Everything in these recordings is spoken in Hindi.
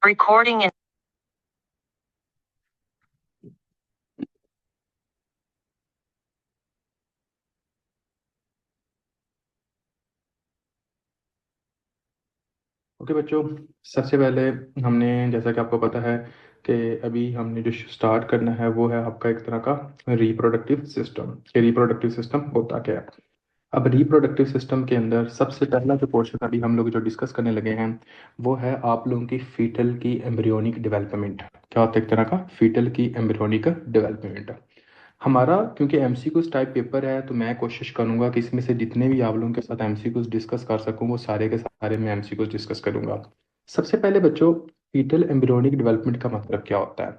Recording in ओके बच्चों, सबसे पहले हमने, जैसा कि आपको पता है कि अभी हमने जो स्टार्ट करना है वो है आपका एक तरह का रिप्रोडक्टिव सिस्टम। ये रिप्रोडक्टिव सिस्टम होता क्या है? अब रिप्रोडक्टिव सिस्टम के अंदर सबसे पहला जो पोर्शन अभी हम लोग जो डिस्कस करने लगे हैं वो है आप लोगों की फीटल की एम्ब्रियोनिक डेवलपमेंट। क्या होता है? एक तरह का फीटल की एम्ब्रियोनिक डेवलपमेंट। हमारा क्योंकि एमसीक्यूज टाइप पेपर है तो मैं कोशिश करूंगा कि इसमें से जितने भी आप लोगों के साथ एमसीक्यूज डिस्कस कर सकूं वो सारे के सारे मैं एमसीक्यूज डिस्कस करूंगा। सबसे पहले बच्चों, फीटल एम्ब्रियोनिक डेवलपमेंट का मतलब क्या होता है?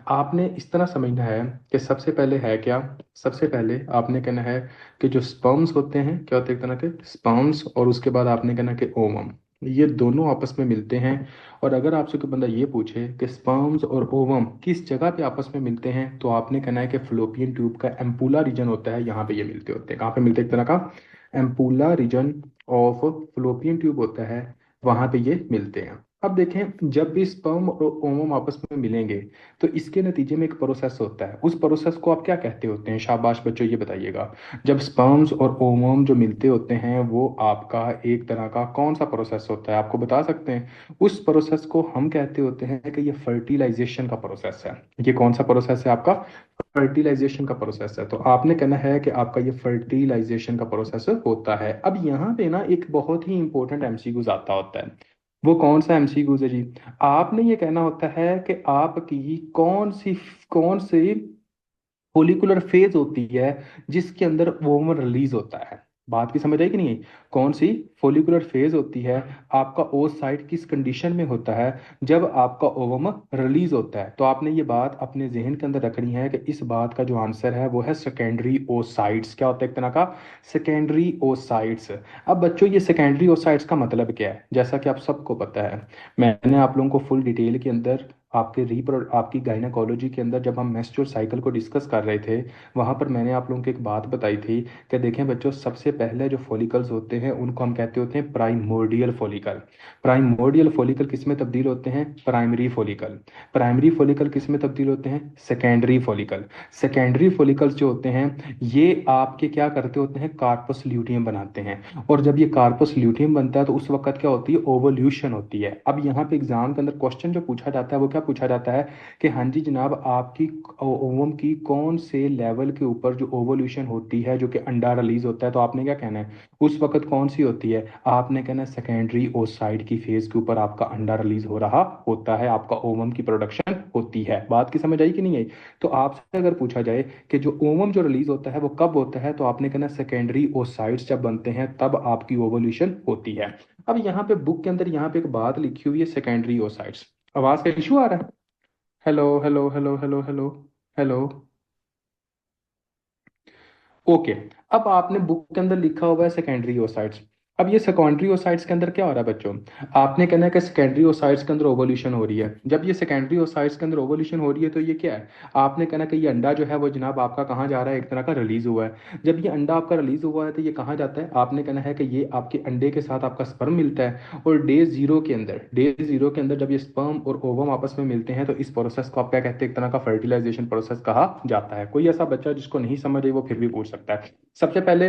आपने इस तरह समझना है कि सबसे पहले है क्या, सबसे पहले आपने कहना है कि जो स्पर्म्स होते हैं, क्या होते हैं? एक तरह के स्पर्म्स, और उसके बाद आपने कहना कि ओवम, ये दोनों आपस में मिलते हैं। और अगर आपसे कोई बंदा ये पूछे कि स्पर्म्स और ओवम किस जगह पे आपस में मिलते हैं तो आपने कहना है कि फ्लोपियन ट्यूब का एम्पूला रीजन होता है, यहाँ पे ये मिलते होते हैं। कहाँ पे मिलते हैं? एक तरह का एम्पूला रीजन ऑफ फ्लोपियन ट्यूब होता है, वहां पे ये मिलते हैं। अब देखें, जब भी स्पर्म और ओवम आपस में मिलेंगे तो इसके नतीजे में एक प्रोसेस होता है। उस प्रोसेस को आप क्या कहते होते हैं? शाबाश बच्चों, ये बताइएगा। जब स्पर्म्स और ओवम जो मिलते होते हैं वो आपका एक तरह का कौन सा प्रोसेस होता है, आपको बता सकते हैं? उस प्रोसेस को हम कहते होते हैं कि ये फर्टिलाइजेशन का प्रोसेस है। ये कौन सा प्रोसेस है आपका? फर्टिलाइजेशन का प्रोसेस है। तो आपने कहना है कि आपका ये फर्टिलाइजेशन का प्रोसेस होता है। अब यहाँ पे ना एक बहुत ही इंपॉर्टेंट एमसीक्यूज आता होता है। वो कौन सा एमसीक्यूज है जी? आपने ये कहना होता है कि आपकी कौन सी फोलिकुलर फेज होती है जिसके अंदर वोमर रिलीज होता है। बात की समझ आई कि नहीं? कौन सी फोलिकुलर फेज होती है? आपका ओसाइट किस कंडीशन में होता है जब आपका ओवम रिलीज होता है? तो आपने ये बात अपने जहन के अंदर रखनी है कि इस बात का जो आंसर है वो है सेकेंडरी ओसाइट्स। क्या होता है? एक तरह का सेकेंडरी ओसाइट्स। अब बच्चों, ये सेकेंडरी ओसाइट्स का मतलब क्या है? जैसा कि आप सबको पता है, मैंने आप लोगों को फुल डिटेल के अंदर आपकी गायनाकोलॉजी के अंदर जब हम मेंस्ट्रुअल साइकिल को डिस्कस कर रहे थे वहां पर मैंने आप लोगों को एक बात बताई थी कि देखें बच्चों, सबसे पहले जो फॉलिकल्स होते हैं उनको हम कहते होते हैं प्राइमोर्डियल फॉलिकल। प्राइमोर्डियल फॉलिकल किस में तब्दील होते हैं? Primary follicle. प्राइमरी फॉलिकल किस में तब्दील होते हैं? Secondary follicle. सेकेंडरी फॉलिकल्स जो होते हैं ये आपके क्या करते होते हैं? कार्पस ल्यूटियम बनाते हैं। और जब ये कार्पस ल्यूटियम बनता है तो उस वक्त क्या होती है? ओवोल्यूशन होती है। अब यहाँ पे एग्जाम के अंदर क्वेश्चन जो पूछा जाता है वो क्या पूछा जाता है कि हाँ जी जनाब, आपकी ओवम की कौन से लेवल के ऊपर जो ओवोल्यूशन होती है, जो कि अंडा रिलीज होता है, तो आपने क्या कहना है? उस वक्त कौन सी होती है? आपने कहना है सेकेंडरी ओसाइट की फेज के ऊपर आपका अंडा रिलीज हो रहा होता है, आपका ओवम की प्रोडक्शन होती है। बात की समझ आई कि नहीं आई? तो आपसे अगर पूछा जाए कि जो ओवम जो रिलीज होता है वो कब होता है, तो आपने कहना सेकेंडरी ओसाइट्स जब बनते हैं तब आपकी ओवोल्यूशन होती है। अब यहाँ पे बुक के अंदर यहाँ पे एक बात लिखी हुई है, सेकेंडरी ओसाइट्स। आवाज का इशू आ रहा है? Hello hello hello hello hello hello. Okay. अब आपने बुक के अंदर लिखा हुआ है सेकेंडरी ओसाइट्स। अब ये सेकेंडरी ओसाइट्स के अंदर क्या हो रहा है बच्चों? आपने कहना है कि सेकेंडरी ओसाइट्स के अंदर ओवोल्यूशन हो रही है। जब ये सेकेंडरी ओसाइट्स के अंदर ओवोल्यूशन हो रही है तो ये क्या है? आपने कहना कि ये अंडा जो है वो जनाब आपका कहाँ जा रहा है? एक तरह का रिलीज हुआ है। जब ये अंडा आपका रिलीज हुआ है तो ये कहाँ जाता है? आपने कहना है कि ये आपके अंडे के साथ आपका स्पर्म मिलता है, और डे जीरो के अंदर जब ये स्पर्म और ओवम आपस में मिलते हैं तो इस प्रोसेस को आप क्या कहते हैं? एक तरह का फर्टिलाइजेशन प्रोसेस कहा जाता है। कोई ऐसा बच्चा जिसको नहीं समझ आई वो फिर भी पूछ सकता है। सबसे पहले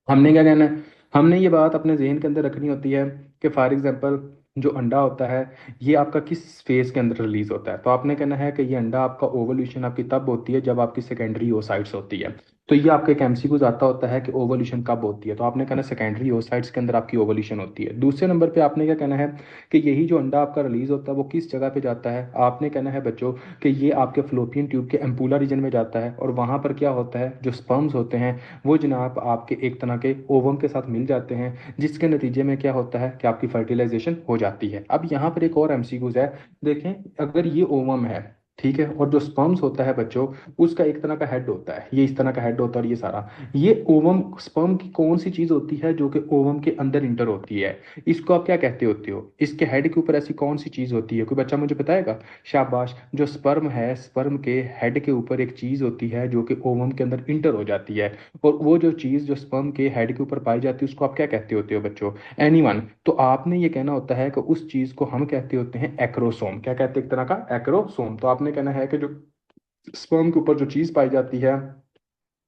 हमने क्या कहना है? हमने ये बात अपने जहन के अंदर रखनी होती है कि फॉर एग्जांपल जो अंडा होता है ये आपका किस फेज के अंदर रिलीज होता है। तो आपने कहना है कि ये अंडा आपका ओवल्यूशन आपकी तब होती है जब आपकी सेकेंडरी ओसाइट्स होती है। तो ये आपका एक एमसीक्यूज आता होता है कि ओवल्यूशन कब होती है, तो आपने कहना सेकेंडरी ओसाइट्स के अंदर आपकी ओवल्यूशन होती है। दूसरे नंबर पे आपने क्या कहना है कि यही जो अंडा आपका रिलीज होता है वो किस जगह पे जाता है? आपने कहना है बच्चों कि ये आपके फ्लोपियन ट्यूब के एम्पूला रीजन में जाता है, और वहां पर क्या होता है? जो स्पर्म्स होते हैं वो जनाब आपके एक तरह के ओवम के साथ मिल जाते हैं, जिसके नतीजे में क्या होता है कि आपकी फर्टिलाइजेशन हो जाती है। अब यहाँ पर एक और एमसीक्यूज है। देखें, अगर ये ओवम है, ठीक है। और जो स्पर्म्स होता है बच्चों, उसका एक तरह का हेड होता है, ये इस तरह का हेड होता है, और ये सारा, ये ओवम, स्पर्म की कौन सी चीज होती है जो कि ओवम के अंदर इंटर होती है, इसको आप क्या कहते होते हो, इसके हेड के ऊपर ऐसी कौन सी चीज होती है, कोई बच्चा मुझे बताएगा? शाबाश। जो स्पर्म है, स्पर्म के हेड के ऊपर एक चीज होती है जो कि ओवम के अंदर इंटर हो जाती है, और वो जो चीज जो स्पर्म के हेड के ऊपर पाई जाती है उसको आप क्या कहते होते हो बच्चों? एनीवन। तो आपने ये कहना होता है कि उस चीज को हम कहते होते हैं एक्रोसोम। क्या कहते हैं? एक तरह का एक्रोसोम। तो आपने कहना है कि जो स्पर्म के ऊपर जो चीज पाई जाती है,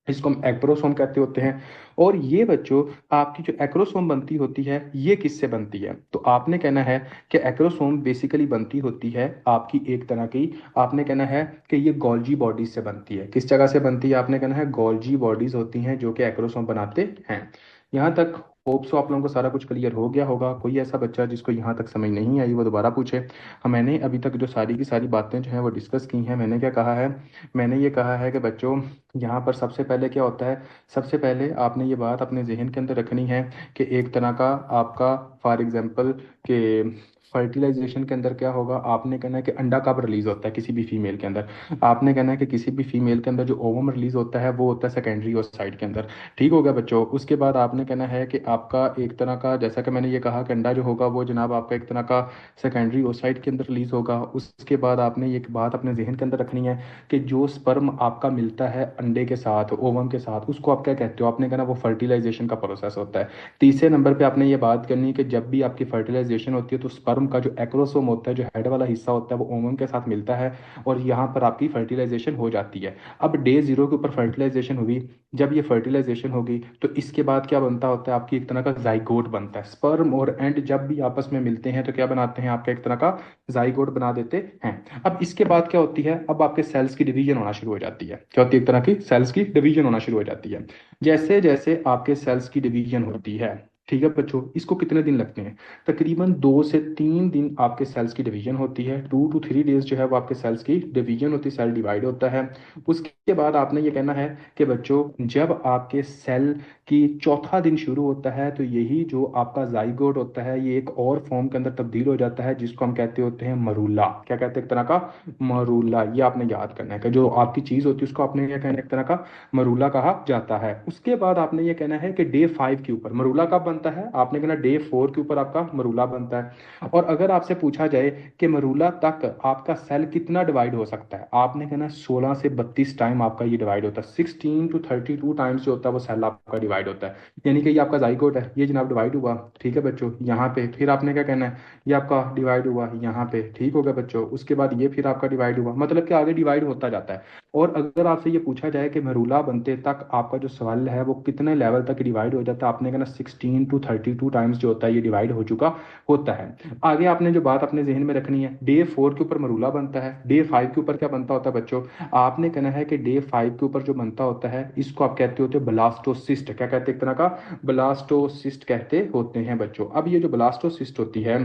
इसको हम एक्रोसोम कहते होते हैं। और ये बच्चों, आपकी जो एक्रोसोम बनती होती है, ये किससे बनती है? तो आपने कहना है कि एक्रोसोम बेसिकली बनती होती है आपकी एक तरह की, आपने कहना है कि ये गोल्जी बॉडीज से बनती है। किस जगह से बनती है? आपने कहना है गोल्जी बॉडीज होती हैं जो कि एक्रोसोम बनाते हैं। यहाँ तक होप सो आप लोगों को सारा कुछ क्लियर हो गया होगा। कोई ऐसा बच्चा जिसको यहाँ तक समझ नहीं आई वो दोबारा पूछे। मैंने अभी तक जो सारी की सारी बातें जो हैं वो डिस्कस की हैं। मैंने क्या कहा है? मैंने ये कहा है कि बच्चों, यहाँ पर सबसे पहले क्या होता है, सबसे पहले आपने ये बात अपने जहन के अंदर रखनी है कि एक तरह का आपका, फॉर एग्जांपल, कि फर्टिलाइजेशन के अंदर क्या होगा, आपने कहना है कि अंडा कब रिलीज होता है किसी भी फीमेल के अंदर? आपने कहना है कि किसी भी फीमेल के अंदर जो ओवम रिलीज होता है वो होता है सेकेंडरी ओसाइट के अंदर। ठीक हो गया बच्चों? उसके बाद आपने कहना है कि आपका एक तरह का, जैसा कि मैंने ये कहा कि अंडा जो होगा वो जनाब आपका एक तरह का सेकेंडरी ओसाइट के अंदर रिलीज होगा। उसके बाद आपने ये बात अपने जहन के अंदर रखनी है कि जो स्पर्म आपका मिलता है अंडे के साथ, ओवम के साथ, उसको आप क्या कहते हो? आपने कहना वो फर्टिलाइजेशन का प्रोसेस होता है। तीसरे नंबर पे आपने ये बात करनी है कि जब भी आपकी फर्टिलाइजेशन होती है तो स्पर्म का जो एक्रोसोम होता है, जो हेड वाला हिस्सा होता है, वो ओवम के साथ मिलता है, और यहाँ पर आपकी फर्टिलाइजेशन हो जाती है। अब डे जीरो के ऊपर फर्टिलाइजेशन हुई, जब ये फर्टिलाइजेशन होगी तो इसके बाद क्या बनता होता है? आपकी एक तरह का जाइगोट बनता है। स्पर्म और एंड जब भी आपस में मिलते हैं तो क्या बनाते हैं? आपका एक तरह का जाइगोट बना देते हैं। अब इसके बाद क्या होती है? अब आपके सेल्स की डिवीजन होना शुरू हो जाती है। क्या होती है? एक तरह की सेल्स की डिवीजन होना शुरू हो जाती है। जैसे जैसे आपके सेल्स की डिवीजन होती है, ठीक है बच्चों, इसको कितने दिन लगते हैं? तकरीबन 2 से 3 दिन आपके सेल्स की डिवीजन होती है। 2 to 3 डेज जो है वो आपके सेल्स की डिवीजन होती है, सेल डिवाइड होता है। उसके बाद आपने ये कहना है कि बच्चों, जब आपके सेल की चौथा दिन शुरू होता है तो यही जो आपका जाइगोट होता है ये एक और फॉर्म के अंदर तब्दील हो जाता है, जिसको हम कहते होते हैं मरूला। क्या कहते हैं? एक तरह का मरूला। ये आपने याद करना है कि जो आपकी चीज होती है उसको आपने क्या कहना है? एक तरह का मरूला कहा जाता है। उसके बाद आपने ये कहना है कि डे 5 के ऊपर मरूला कब बनता है? आपने कहना डे 4 के ऊपर आपका मरूला बनता है। और अगर आपसे पूछा जाए कि मरूला तक आपका सेल कितना डिवाइड हो सकता है, आपने कहना 16 से 32 टाइम आपका ये डिवाइड होता है। 16 to 32 टाइम्स जो होता है वो सेल आपका डिवाइड होता है। यानी कि ये आपका जाइगोट है, ये जनाब डिवाइड हुआ, ठीक है बच्चों, यहाँ पे। फिर आपने क्या कहना है? ये आपका डिवाइड हुआ यहाँ पे, ठीक हो गया बच्चों। उसके बाद ये फिर आपका डिवाइड हुआ, मतलब कि आगे डिवाइड होता जाता है। और अगर आपसे ये पूछा जाए कि मरूला बनते तक आपका जो सवाल है वो कितने लेवल तक डिवाइड हो जाता है, आपने कहना 16 to 32 टाइम्स जो होता है ये डिवाइड हो चुका होता है। आगे आपने जो बात अपने जहन में रखनी है, डे 4 के ऊपर मरूला बनता है। डे 5 के ऊपर क्या बनता होता है बच्चों? आपने कहना है कि डे 5 के ऊपर जो बनता होता है इसको आप कहते होते हैं ब्लास्टोसिस्ट। क्या कहते हैं? एक तरह का ब्लास्टोसिस्ट कहते होते हैं बच्चों। अब ये जो ब्लास्टोसिस्ट होती है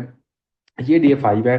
ये डे 5 है।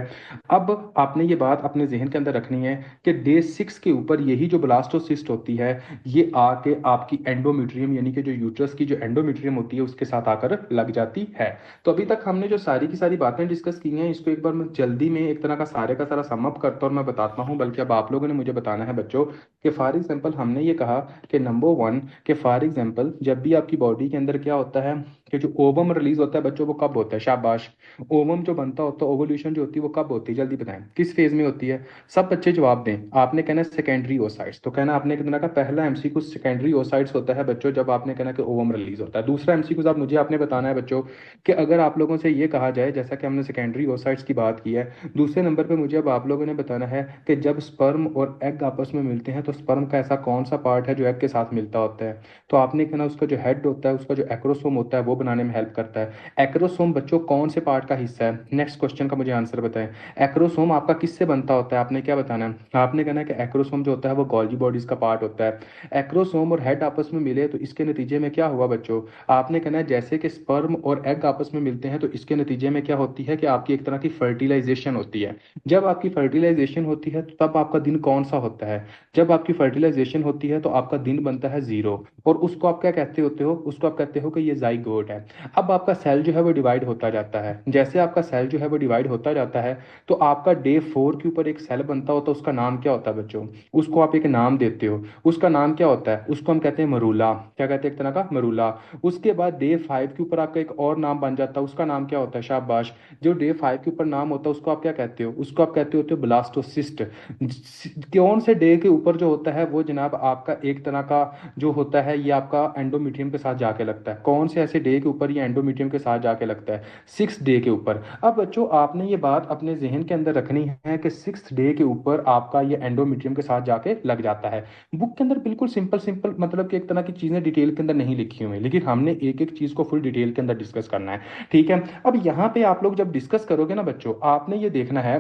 अब आपने ये बात अपने जहन के अंदर रखनी है कि डे 6 के ऊपर यही जो ब्लास्टोसिस्ट होती है ये आके आपकी एंडोमेट्रियम, यानी कि जो यूट्रस की जो एंडोमेट्रियम होती है उसके साथ आकर लग जाती है। तो अभी तक हमने जो सारी की सारी बातें डिस्कस की हैं, इसको एक बार मैं जल्दी में एक तरह का सारा सम अप करता हूं और मैं बताता हूं। बल्कि अब आप लोगों ने मुझे बताना है बच्चों कि फॉर एग्जाम्पल हमने ये कहा कि नंबर वन, कि फॉर एग्जाम्पल जब भी आपकी बॉडी के अंदर क्या होता है कि जो ओवम रिलीज होता है बच्चों, वो कब होता है? शाबाश। ओवम जो बनता होता है, ओवोल्यूशन जो होती है वो कब होती है? जल्दी बताएं, किस फेज में होती है? सब बच्चे जवाब दें। आपने कहना सेकेंडरी ओसाइट्स। तो कहना आपने कितना का पहला एमसीक्यू सेकेंडरी ओसाइट्स होता है बच्चों, जब आपने कहना कि ओवम रिलीज होता है। दूसरा एमसीक्यू आप मुझे आपने बताना है बच्चों कि अगर आप लोगों से ये कहा जाए, जैसा कि हमने सेकेंडरी ओसाइट्स की बात की है, दूसरे नंबर पे मुझे अब आप लोगों ने बताना है कि जब स्पर्म और एग आपस में मिलते हैं तो स्पर्म का ऐसा कौन सा पार्ट है जो एग के साथ मिलता होता है? तो आपने कहना उसका जो हेड होता है, उसका जो एक्रोसोम होता है वो बनाने में हेल्प करता है। एक्रोसोम बच्चों कौन से पार्ट का हिस्सा है? नेक्स्ट क्वेश्चन का मुझे आंसर बताएं। एक्रोसोम आपका किससे बनता होता है? आपने क्या बताना है? आपने कहना है कि एक्रोसोम जो होता है वो गोल्गी बॉडीज का पार्ट होता है। एक्रोसोम और हेड आपस में मिले तो इसके नतीजे में क्या हुआ बच्चों? आपने कहना है जैसे कि स्पर्म और एग आपस में मिलते हैं तो इसके नतीजे में क्या होती है कि आपकी एक तरह की फर्टिलाइजेशन होती है। जब आपकी फर्टिलाइजेशन होती है तो तब आपका दिन कौन सा होता है? जब आपकी फर्टिलाइजेशन होती है तो आपका दिन बनता है 0। और उसको आप क्या कहते होते हो? उसको आप कहते हो कि ये जाइगोट है। अब आपका सेल जो है वो डिवाइड होता जाता है। जैसे आपका सेल जो है वो डिवाइड होता जाता है तो आपका डे 4 के ऊपर एक सेल बनता होता है, उसका नाम क्या होता है बच्चों? उसको आप एक नाम देते हो, उसका नाम क्या होता है? उसको हम कहते हैं मरूला। क्या कहते हैं? एक तरह का मरूला। उसके बाद डे 5 के ऊपर आपका एक और नाम बन जाता है, उसका नाम क्या होता है? शाबाश। जो डे 5 के ऊपर नाम होता है उसको आप क्या कहते हो? उसको आप कहते होते हो ब्लास्टोसिस्ट। कौन से डे के ऊपर जो होता है वो जनाब आपका एक तरह का जो होता है ये आपका एंडोमीट्रियम के साथ जाके लगता है। कौन से ऐसे डे के ऊपर ये एंडोमीट्रियम के साथ जाके लगता है? 6 डे के ऊपर। अब बच्चों आपने ये बात अपने जहन के अंदर रखनी है कि 6 डे के ऊपर आपका ये एंडोमीट्रियम के साथ जाके लग जाता है। बुक के अंदर बिल्कुल सिंपल सिंपल मतलब कि एक तरह की चीजें डिटेल के अंदर नहीं लिखी हुई है, लेकिन हमने एक एक चीज को फुल डिटेल के अंदर डिस्कस करना है। ठीक है। अब यहाँ पे आप लोग जब डिस्कस करोगे ना बच्चों, आपने ये देखना है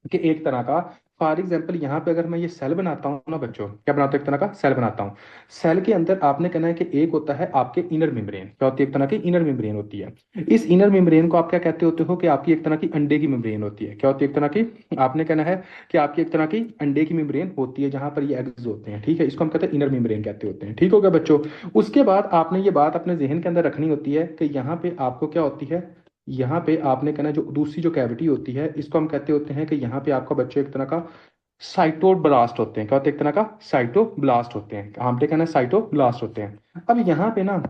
कि एक तरह का फॉर एग्जाम्पल यहाँ पे अगर मैं ये सेल बनाता हूँ ना बच्चों, क्या बनाता हूँ? एक तरह का सेल बनाता हूँ। सेल के अंदर आपने कहना है कि एक होता है आपके इनर मेम्ब्रेन। क्या होती है? एक तरह की इनर मेम्ब्रेन होती है। इस इनर मेम्ब्रेन को आप क्या कहते होते हो? कि आपकी एक तरह की अंडे की मेम्ब्रेन होती है। क्या होती है? एक तरह की, आपने कहना है कि आपकी एक तरह की अंडे की मेम्ब्रेन होती है जहां पर ये एग्स होते हैं। ठीक है, इसको हम कहते हैं इनर मेम्ब्रेन कहते होते हैं। ठीक हो गया बच्चों? उसके बाद आपने ये बात अपने जहन के अंदर रखनी होती है कि यहाँ पे आपको क्या होती है, यहाँ पे आपने कहना जो दूसरी जो कैविटी होती है इसको हम कहते होते हैं कि यहाँ पे आपका बच्चों एक तरह का साइटोब्लास्ट होते हैं। क्या होते हैं? एक तरह का साइटोब्लास्ट होते हैं। हमने कहना साइटोब्लास्ट होते हैं। अब यहाँ पे ना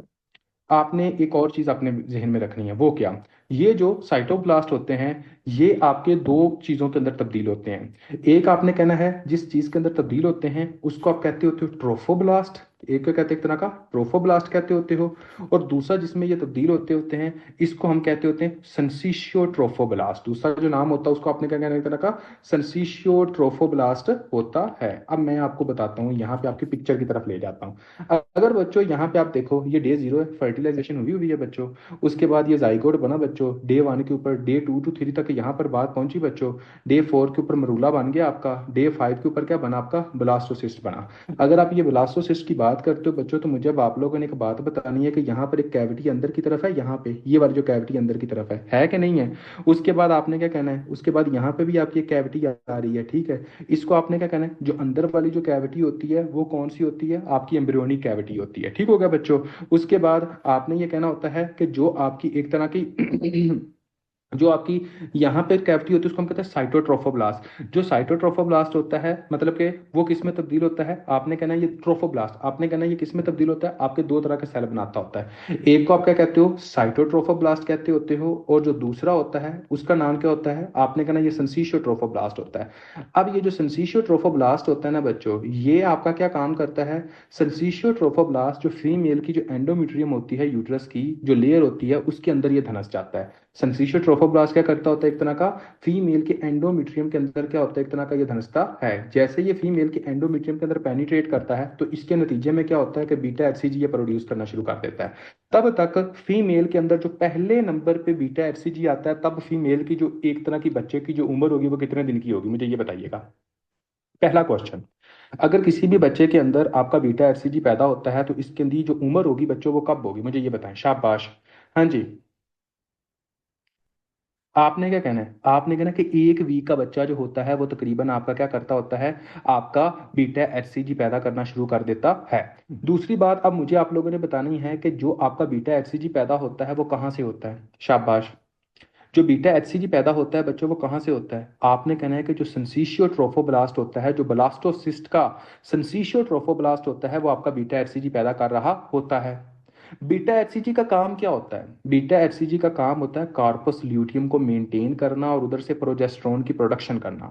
आपने एक और चीज अपने जहन में रखनी है, वो क्या? ये जो साइटोब्लास्ट होते हैं ये आपके दो चीजों के अंदर तब्दील होते हैं। एक आपने कहना है जिस चीज के अंदर तब्दील होते हैं उसको आप कहते होते हो ट्रोफोब्लास्ट। एक को कहते हैं एक तरह का ट्रोफोब्लास्ट कहते होते हो। और दूसरा जिसमें ये तब्दील होते होते हैं इसको हम कहते होते हैं सेंसिशियो ट्रोफोब्लास्ट। दूसरा जो नाम होता है उसको आपने क्या कहना है? एक तरह का सेंसिशियो ट्रोफोब्लास्ट होता है। अब मैं आपको बताता हूँ, यहाँ पे आपकी पिक्चर की तरफ ले जाता हूँ। अगर बच्चों यहाँ पे आप देखो ये डे 0 है, फर्टिलाइजेशन हुई हुई है बच्चों। उसके बाद ये जाइगोट बना बच्चों डे 1 के ऊपर, डे 2 to 3 तक यहाँ पर बात पहुंची बच्चों। डे 4 के ऊपर मरूला बन गया आपका, डे 5 के ऊपर क्या बना? आपका ब्लास्टोसिस्ट बना। अगर आप ये ब्लास्टोसिस्ट की बात करते हो बच्चों तो मुझे अब आप लोगों ने एक बात बतानी है कि यहाँ पर एक कैविटी अंदर की तरफ है, यहाँ पे ये वाली जो कैविटी अंदर की तरफ है कि नहीं है? उसके बाद आपने क्या कहना है? उसके बाद यहाँ पे भी आपकी एक कैविटी आ रही है। ठीक है, इसको आपने क्या कहना है? जो अंदर वाली जो कैविटी होती है वो कौन सी होती है? आपकी एम्ब्रियोनिक कैविटी होती है। ठीक हो गया बच्चों? उसके बाद आपने ये कहना होता है कि जो आपकी एक तरह की जो आपकी यहाँ पे कैविटी होती है उसको हम कहते हैं साइटोट्रोफोब्लास्ट। जो साइटोट्रोफोब्लास्ट होता है मतलब कि वो किस में तब्दील होता है? आपने कहना है ये ट्रोफोब्लास्ट, आपने कहना है ये किस में तब्दील होता है? आपके दो तरह के सेल बनाता होता है। एक को आप क्या कहते हो? साइटोट्रोफोब्लास्ट कहते होते हो। और जो दूसरा होता है उसका नाम क्या होता है? आपने कहना ये सेंसिशियोट्रोफोब्लास्ट होता है। अब ये जो सेंसिशियोट्रोफोब्लास्ट होता है ना बच्चों, ये आपका क्या काम करता है? सेंसिशियोट्रोफोब्लास्ट जो फीमेल की जो एंडोमेट्रियम होती है, यूट्रस की जो लेयर होती है उसके अंदर ये धंस जाता है। सेंसिशियल ट्रोफोब्लास्ट क्या करता होता है? एक तरह का फीमेल के एंडोमेट्रियम के अंदर क्या होता है? एक तरह का ये धंसता है। जैसे ये फीमेल के एंडोमेट्रियम के अंदर पेनिट्रेट करता है तो इसके नतीजे में क्या होता है कि बीटा एचसीजी ये प्रोड्यूस करना शुरू कर देता है। तब तक फीमेल के अंदर जो पहले नंबर पे बीटा एचसीजी आता है तब फीमेल की जो एक तरह की बच्चे की जो उम्र होगी वो कितने दिन की होगी? मुझे ये बताइएगा। पहला क्वेश्चन, अगर किसी भी बच्चे के अंदर आपका बीटा एचसीजी पैदा होता है तो इसके अंदर जो उम्र होगी बच्चों वो कब होगी? मुझे ये बताएं। शाबाश। हाँ जी। आपने क्या कहना है? आपने कहना है कि 1 वीक का बच्चा जो होता है वो तकरीबन आपका क्या करता होता है? आपका बीटा एचसीजी पैदा करना शुरू कर देता है। दूसरी बात अब मुझे आप लोगों ने बतानी है कि जो आपका बीटा एचसीजी पैदा होता है वो कहाँ से होता है? शाबाश। जो बीटा एचसीजी पैदा होता है बच्चों वो कहाँ से होता है? आपने कहना है कि जो सेंसिशियो ट्रोफोब्लास्ट होता है, जो ब्लास्टोसिस्ट का सेंसिशियो ट्रोफोब्लास्ट होता है वो आपका बीटा एचसीजी पैदा कर रहा होता है। बीटा एचसीजी का काम क्या होता है? बीटा एचसीजी का काम होता है कार्पस ल्यूटियम को मेंटेन करना और उधर से प्रोजेस्टेरोन की प्रोडक्शन करना।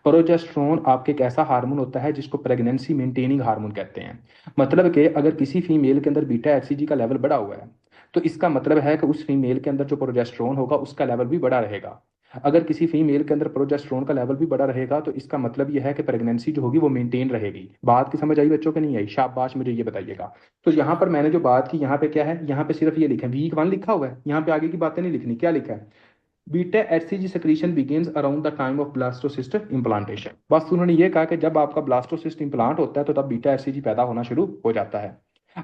प्रोजेस्टेरोन आपके एक ऐसा हार्मोन होता है जिसको प्रेगनेंसी मेंटेनिंग हार्मोन कहते हैं। मतलब कि अगर किसी फीमेल के अंदर बीटा एचसीजी का लेवल बढ़ा हुआ है तो इसका मतलब है कि उस फीमेल के अंदर जो प्रोजेस्टेरोन होगा उसका लेवल भी बढ़ा रहेगा। अगर किसी फीमेल के अंदर प्रोजेस्टेरोन का लेवल भी बढ़ा रहेगा तो इसका मतलब यह है कि प्रेगनेंसी जो होगी वो मेंटेन रहेगी। बात की समझ आई बच्चों के नहीं आई? शाबाश, मुझे ये बताइएगा। तो यहाँ पर मैंने जो बात की यहाँ पे क्या है? यहाँ पे सिर्फ ये लिखा है वीक 1 लिखा हुआ है, यहाँ पे आगे की बातें नहीं लिखनी। क्या लिखा है? Beta HCG secretion begins around the time of blastocyst implantation। बस उन्होंने ये कहा कि जब आपका ब्लास्टोसिस्ट इम्प्लांट होता है तो तब बीटा एचसीजी पैदा होना शुरू हो जाता है।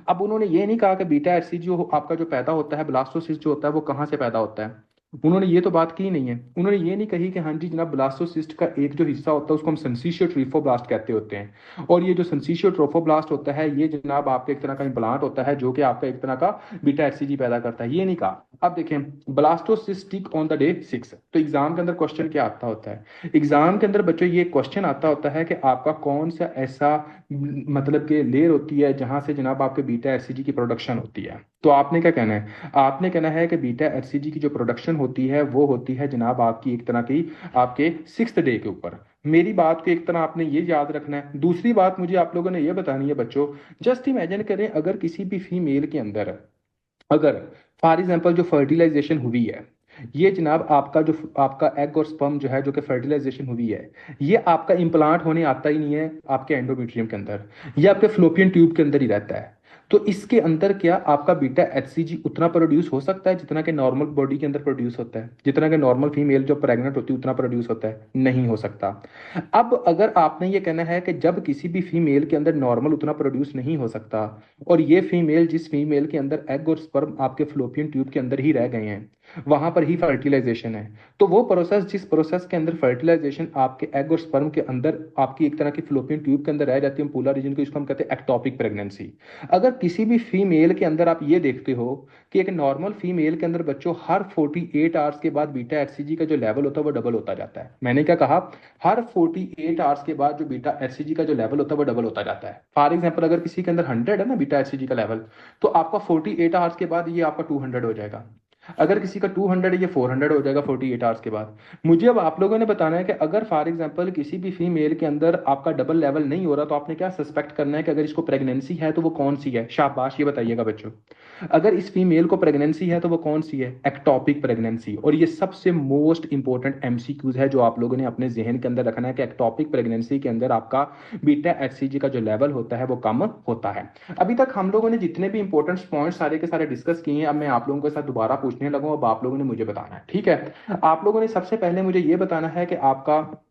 अब उन्होंने ये नहीं कहा कि बीटा एचसीजी आपका जो पैदा होता है ब्लास्टोसिस्ट जो होता है वो कहाँ से पैदा होता है। उन्होंने ये तो बात की नहीं है। उन्होंने ये नहीं कही कि हाँ जी जनाब, ब्लास्टोसिस्ट का एक जो हिस्सा होता है उसको हम सिंसिशियो ट्रोफोब्लास्ट कहते होते हैं, और ये जो सिंसिशियो ट्रोफोब्लास्ट होता है ये जनाब आपके एक तरह का इम्प्लांट होता है जो कि आपका एक तरह का बीटा एचसीजी पैदा करता है, ये नहीं कहा। अब देखें, ब्लास्टोसिस्टिक ऑन द डे 6, तो एग्जाम के अंदर क्वेश्चन क्या आता होता है, एग्जाम के अंदर बच्चों ये क्वेश्चन आता होता है कि आपका कौन सा ऐसा मतलब कि लेयर होती है जहां से जनाब आपके बीटा एचसीजी की प्रोडक्शन होती है। तो आपने क्या कहना है, आपने कहना है कि बीटा एचसीजी की जो प्रोडक्शन होती है वो होती है जनाब आपकी एक तरह की आपके 6th डे के ऊपर। मेरी बात को एक तरह आपने ये याद रखना है। दूसरी बात मुझे आप लोगों ने ये बतानी है बच्चों, जस्ट इमेजिन करें अगर किसी भी फीमेल के अंदर, अगर फॉर एग्जाम्पल जो फर्टिलाइजेशन हुई है, ये जनाब आपका जो आपका एग और स्पर्म जो है जो कि फर्टिलाइजेशन हुई है, ये आपका इम्प्लांट होने आता ही नहीं है आपके एंडोमेट्रियम के अंदर, ये आपके फ्लोपियन ट्यूब के अंदर ही रहता है। तो इसके अंदर क्या आपका बीटा एचसीजी उतना प्रोड्यूस हो सकता है जितना कि नॉर्मल बॉडी के अंदर प्रोड्यूस होता है, जितना कि नॉर्मल फीमेल जो प्रेग्नेंट होती है उतना प्रोड्यूस होता है? नहीं हो सकता। अब अगर आपने ये कहना है कि जब किसी भी फीमेल के अंदर नॉर्मल उतना प्रोड्यूस नहीं हो सकता, और ये फीमेल जिस फीमेल के अंदर एग और स्पर्म आपके फ्लोपियन ट्यूब के अंदर ही रह गए हैं, वहां पर ही फर्टिलाइजेशन है, तो वो प्रोसेस जिस प्रोसेस के अंदर फर्टिलाइजेशन आपके एग और स्पर्म के अंदर आपकी एक तरह की फ्लोपियन ट्यूब के अंदर रह जाती है पोलर रीजन को, इसको हम कहते हैं एक्टोपिक प्रेगनेंसी। अगर किसी भी फीमेल के अंदर आप ये देखते हो कि एक नॉर्मल फीमेल के अंदर बच्चों हर 48 आवर्स के बाद बीटा एचसीजी का जो लेवल होता है वो डबल होता जाता है। मैंने क्या कहा, हर 48 आवर्स के बाद जो बीटा एचसीजी का जो लेवल होता है वो डबल होता जाता है। फॉर एग्जाम्पल अगर किसी के अंदर 100 है ना बीटा एचसीजी का लेवल, तो आपका 48 आवर्स के बाद ये आपका 200 हो जाएगा। अगर किसी का 200 है ये 400 हो जाएगा 48 आवर्स के बाद। मुझे अब आप लोगों ने बताना है कि अगर फॉर एग्जांपल किसी भी फीमेल के अंदर आपका डबल लेवल नहीं हो रहा तो आपने क्या सस्पेक्ट करना है कि अगर इसको प्रेगनेंसी है तो वो कौन सी है? शाबाश, ये बताइएगा बच्चों। अगर इस फीमेल को प्रेगनेंसी है तो वो कौन सी है? Ectopic pregnancy. और ये सबसे मोस्ट इंपॉर्टेंट एमसीक्यूज है जो आप लोगों ने अपने जहन के अंदर रखना है कि एक्टोपिक प्रेगनेंसी के अंदर आपका बीटा एचसीजी का जो लेवल होता है वो कम होता है। अभी तक हम लोगों ने जितने भी इंपॉर्टेंट पॉइंट सारे के सारे डिस्कस किए हैं, अब मैं आप लोगों के साथ दोबारा पूछने लगूं, अब आप लोगों ने मुझे बताना है, ठीक है? आप लोगों ने सबसे पहले मुझे ये बताना है कि आपका